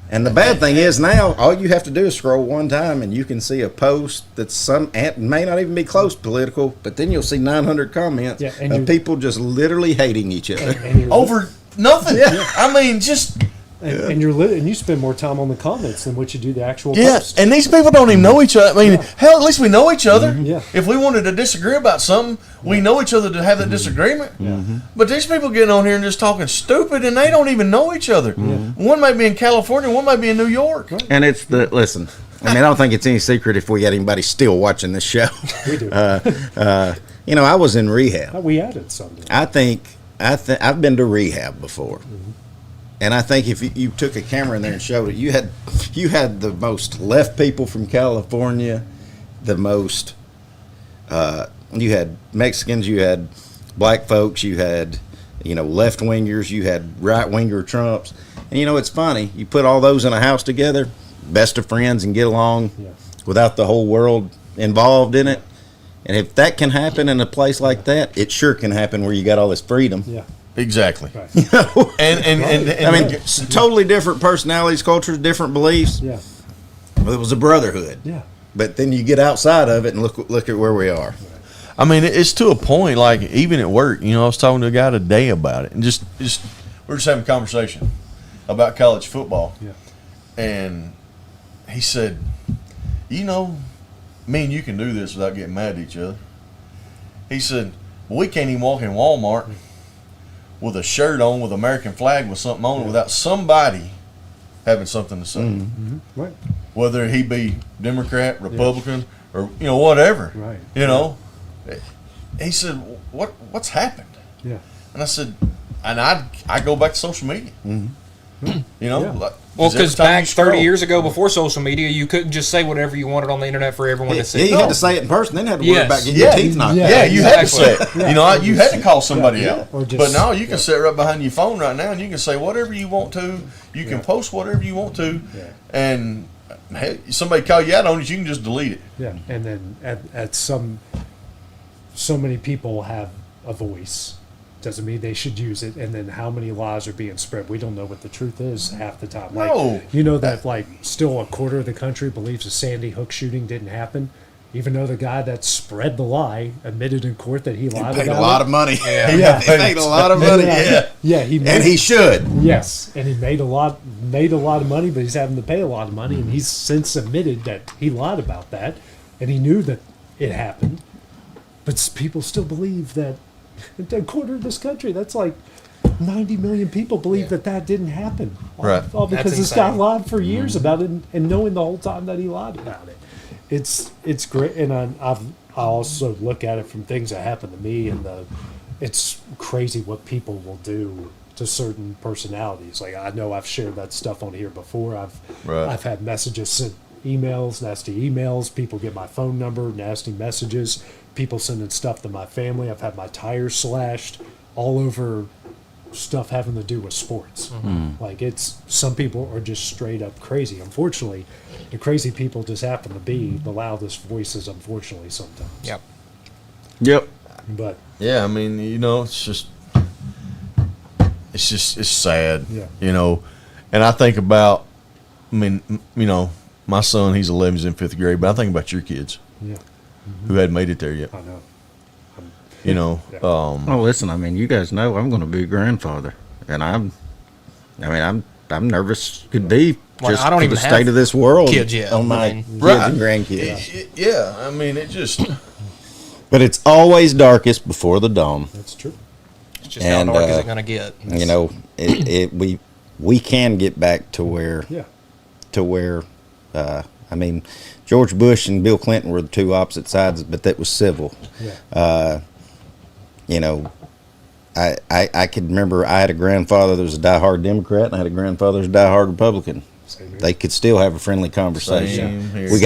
And the bad thing is now, all you have to do is scroll one time and you can see a post that's may not even be close political, but then you'll see 900 comments of people just literally hating each other. Over nothing. Yeah. I mean, just... And you spend more time on the comments than what you do the actual post. And these people don't even know each other. I mean, hell, at least we know each other. Mm-hmm. Yeah. If we wanted to disagree about something, we know each other to have that disagreement. Mm-hmm. But these people getting on here and just talking stupid, and they don't even know each other. One might be in California, one might be in New York. And listen, I mean, I don't think it's any secret if we got anybody still watching this show. We do. You know, I was in rehab. We added something. I've been to rehab before. Mm-hmm. And I think if you took a camera in there and showed it, you had the most left people from California, the most you had Mexicans, you had black folks, you had left wingers, you had right winger Trumps, and it's funny, you put all those in a house together, best of friends, and get along without the whole world involved in it. And if that can happen in a place like that, it sure can happen where you got all this freedom. Yeah. Exactly. Right. And I mean, totally different personalities, cultures, different beliefs. Yeah. Well, it was a brotherhood. Yeah. But then you get outside of it and look at where we are. I mean, it's to a point, like, even at work, I was talking to a guy today about it, and just we're just having a conversation about college football. Yeah. And he said, me and you can do this without getting mad at each other. He said, we can't even walk in Walmart with a shirt on with American flag with something on it without somebody having something to say. Mm-hmm. Right. Whether he be Democrat, Republican, or whatever. Right. He said, what's happened? Yeah. And I said, and I go back to social media. Mm-hmm. Well, because back 30 years ago, before social media, you couldn't just say whatever you wanted on the internet for everyone to see. Yeah, you had to say it in person, then had to worry about getting your teeth knocked out. Yeah, you had to say it. You had to call somebody out. Just, but now you can sit right behind your phone right now, and you can say whatever you want to. You can post whatever you want to, and hey, somebody call you out on it, you can just delete it. Yeah, and then so many people have a voice. Doesn't mean they should use it. And then how many lies are being spread? We don't know what the truth is half the time. No. That still a quarter of the country believes the Sandy Hook shooting didn't happen. even though the guy that spread the lie admitted in court that he lied paid about a lot it. of money. Yeah, He paid a lot of money. Yeah, And he should. Yes, and he made a lot of money, but he's having to pay a lot of money, and he's since admitted that he lied about that, and he knew that it happened, but people still believe that. A quarter of this country, that's like 90 million people believe that didn't happen. Right. All because That's this guy insane. lied for years about it, and knowing the whole time that he lied about it. It's great, and I also look at it from things that happen to me, and it's crazy what people will do to certain personalities. Like, I know I've shared that stuff on here before. I've had messages sent, emails, nasty emails. People get my phone number, nasty messages. People sending stuff to my family. I've had my tires slashed all over stuff having to do with sports. Like, some people are just straight up crazy. Unfortunately, the crazy people just happen to be the loudest voices, unfortunately, sometimes. Yep. But yeah, I mean, it's sad. Yeah. And I think about, my son, he's 11, he's in 5th grade, but I think about your kids. Yeah. Who hadn't made it there yet. I know. Oh, listen, I mean, you guys know I'm going to be a grandfather, and I'm nervous. Could be Well, just I don't for even the have state of this world kids yet. on my I mean, kids and grandkids. Yeah, I mean, it just. But it's always darkest before the dawn. That's true. It's just how dark is it going to get? We can get back to where. Yeah. To where, George Bush and Bill Clinton were the two opposite sides, but that was civil. Yeah. I could remember I had a grandfather that was a diehard Democrat, and I had a grandfather that was a diehard Republican. They could still have a friendly conversation. We just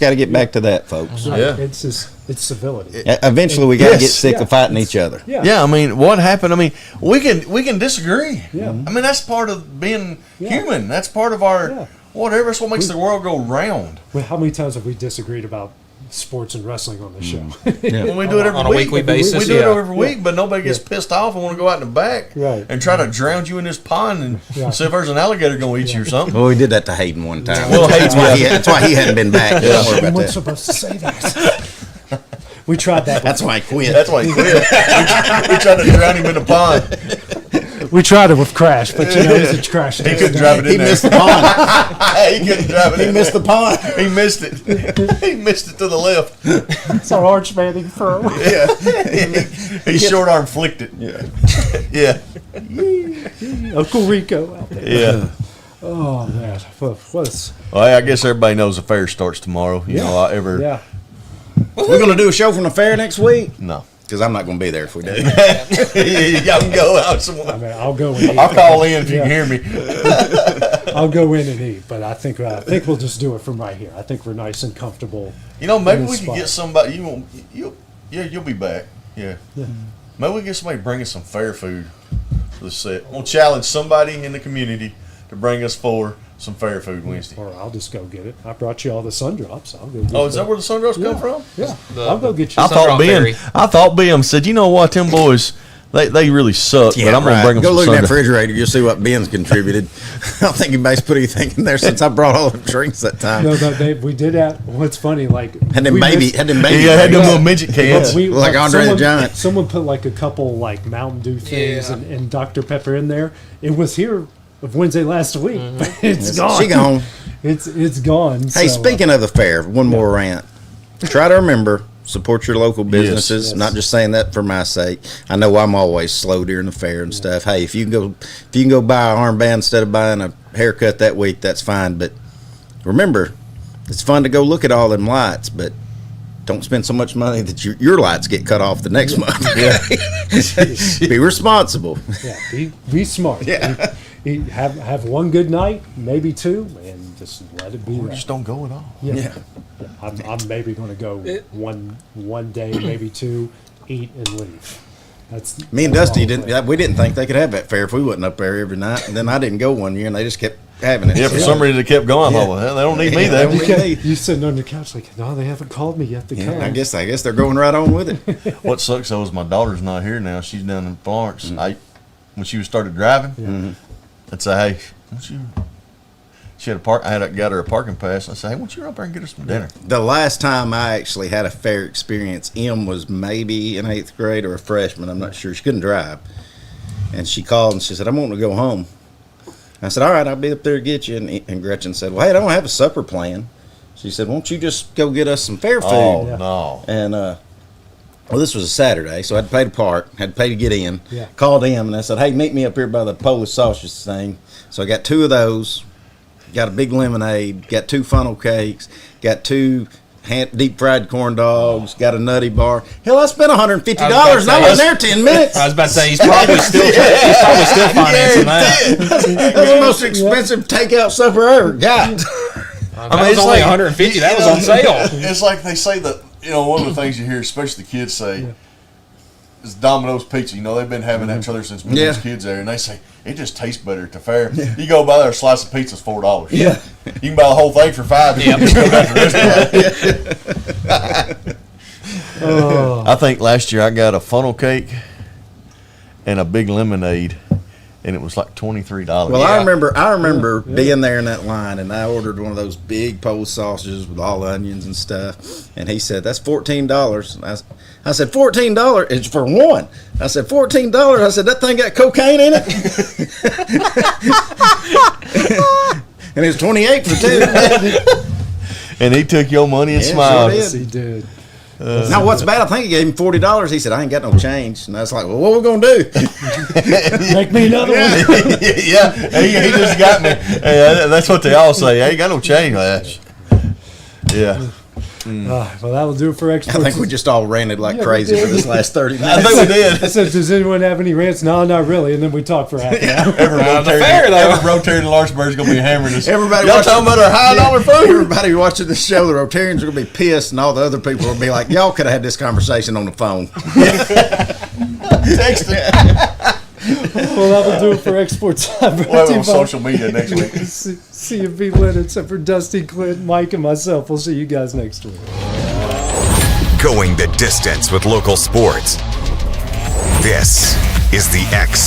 got to get back to that, folks. Yeah. It's civility. Eventually, we got to get sick of fighting each other. Yeah, I mean, what happened? I mean, we can disagree. Yeah. I mean, that's part of being human. That's part of our whatever. That's what makes the world go round. Well, how many times have we disagreed about sports and wrestling on the show? When we do it every on a week. weekly basis, we do it every week, but nobody gets pissed off and want to go out in the back Right. and try to drown you in this pond and see if there's an alligator going to eat you or something. Well, we did that to Hayden one time. Well, that's why he hadn't been back. Don't worry We about weren't that. supposed to say that. We tried that. That's why I quit. That's why he quit. we tried to drown him in the pond. We tried it with Crash, but he's a Crash. He couldn't drive it in He there. missed the pond. He couldn't drive it He in missed there. the pond. He missed it. He missed it to the left. It's our arch Manning fur. Yeah. He's short arm flicked it. Yeah. Uncle Rico out there. Yeah. Oh man, what's Well, I guess everybody knows the fair starts tomorrow. yeah. We're going to do a show from the fair next week? No. Because I'm not going to be there if we do. Y'all can go out somewhere. I mean, I'll go and eat. I'll call in if you can hear me. I'll go in and eat, but I think we'll just do it from right here. I think we're nice and comfortable. Maybe in we this could spot. get somebody. You'll be back. Yeah. Maybe we can get somebody to bring us some fair food for the set. We'll challenge somebody in the community to bring us some fair food Wednesday. Or I'll just go get it. I brought you all the sun drops. I'll go get Oh, is that where the sun drops come from? Yeah. I'll go get you I some. thought Ben said, you know what, them boys, they really suck, but I'm gonna bring them Go some look in that sun drops. refrigerator. You'll see what Ben's contributed. I don't think anybody's put anything in there since I brought all the drinks that time. No, we did that. What's funny, like Had them baby Yeah, had them little midget cans. Like Andre the Giant. Someone put like a couple like Mountain Dew things and Dr. Pepper in there. It was here of Wednesday last week. It's gone. She gone. It's gone. Hey, speaking of the fair, one more rant. Try to remember, support your local businesses. Yes. Not just saying that for my sake. I know I'm always slow during the fair and stuff. Hey, if you can go buy an armband instead of buying a haircut that week, that's fine. But remember, it's fun to go look at all them lights, but don't spend so much money that your lights get cut off the next month. Be responsible. Yeah, be smart. Yeah. Have one good night, maybe two, and just let it be. Or that. just don't go at all. Yeah. I'm maybe going to go one day, maybe two, eat and leave. That's Me and that's Dusty all I'm saying. we didn't think they could have that fair if we wasn't up there every night. And then I didn't go one year, and they just kept having it. Yeah, for some reason they kept going. I thought, well, they don't need me there. You sitting on the couch like, no, they haven't called me yet to come. I guess they're going right on with it. What sucks though is my daughter's not here now. She's down in Florence. When she started driving, I'd say, hey, She had got her a parking pass. I said, hey, why don't you run up there and get her some dinner? The last time I actually had a fair experience, Em was maybe in 8th grade or a freshman. I'm not sure. She couldn't drive. And she called and she said, I'm wanting to go home. I said, all right, I'll be up there to get you. And Gretchen said, well, hey, I don't have a supper plan. She said, won't you just go get us some fair food? Oh, no. And, well, this was a Saturday, so I had to pay to park, had to pay to get in. Yeah. Called Em, and I said, hey, meet me up here by the Polish sausage thing. So I got 2 of those, got a big lemonade, got 2 funnel cakes, got 2 deep fried corn dogs, got a nutty bar. Hell, I spent $150 and I was there 10 minutes. I was about to say he's probably still financing that. That's the most expensive takeout supper I ever got. I mean, it's only like, $150. That was on sale. It's like they say that, one of the things you hear, especially the kids say, is Domino's Pizza. They've been having that each other since we were kids there, and they say it just tastes better at the fair. Yeah. You go buy there, a slice of pizza's $4. Yeah, you can buy the whole thing for $5 if you just go back to the restaurant. I think last year I got a funnel cake and a big lemonade, and it was like $23. Well, I remember being there in that line, and I ordered one of those big Polish sausages with all onions and stuff, and he said, that's $14. And I said, $14 is for one. I said, $14. I said, that thing got cocaine in it? And it was $28 for 2. And he took your money and smiled. Sure Yes, he did. Now, what's bad? I think he gave him $40. He said, I ain't got no change. And I was like, well, what are we going to do? Make me another one. Yeah, he just got me. Hey, that's what they all say. I ain't got no change, Lash. Yeah. Well, that'll do it for experts. I think we just all ranted like crazy for this last 30 minutes. I think we did. I said, does anyone have any rants? No, not really. And then we talked for half an hour. Every Rotarian in Lawrenceburg is going to be hammering us. Everybody y'all talking about our $high food? Everybody watching this show, the Rotarians are going to be pissed, and all the other people will be like, y'all could have had this conversation on the phone. Text it. Well, that'll do it for Exports Live. We'll have it on social media next week. CFB Lit, except for Dusty, Clint, Mike, and myself. We'll see you guys next week. Going the distance with local sports. This is the X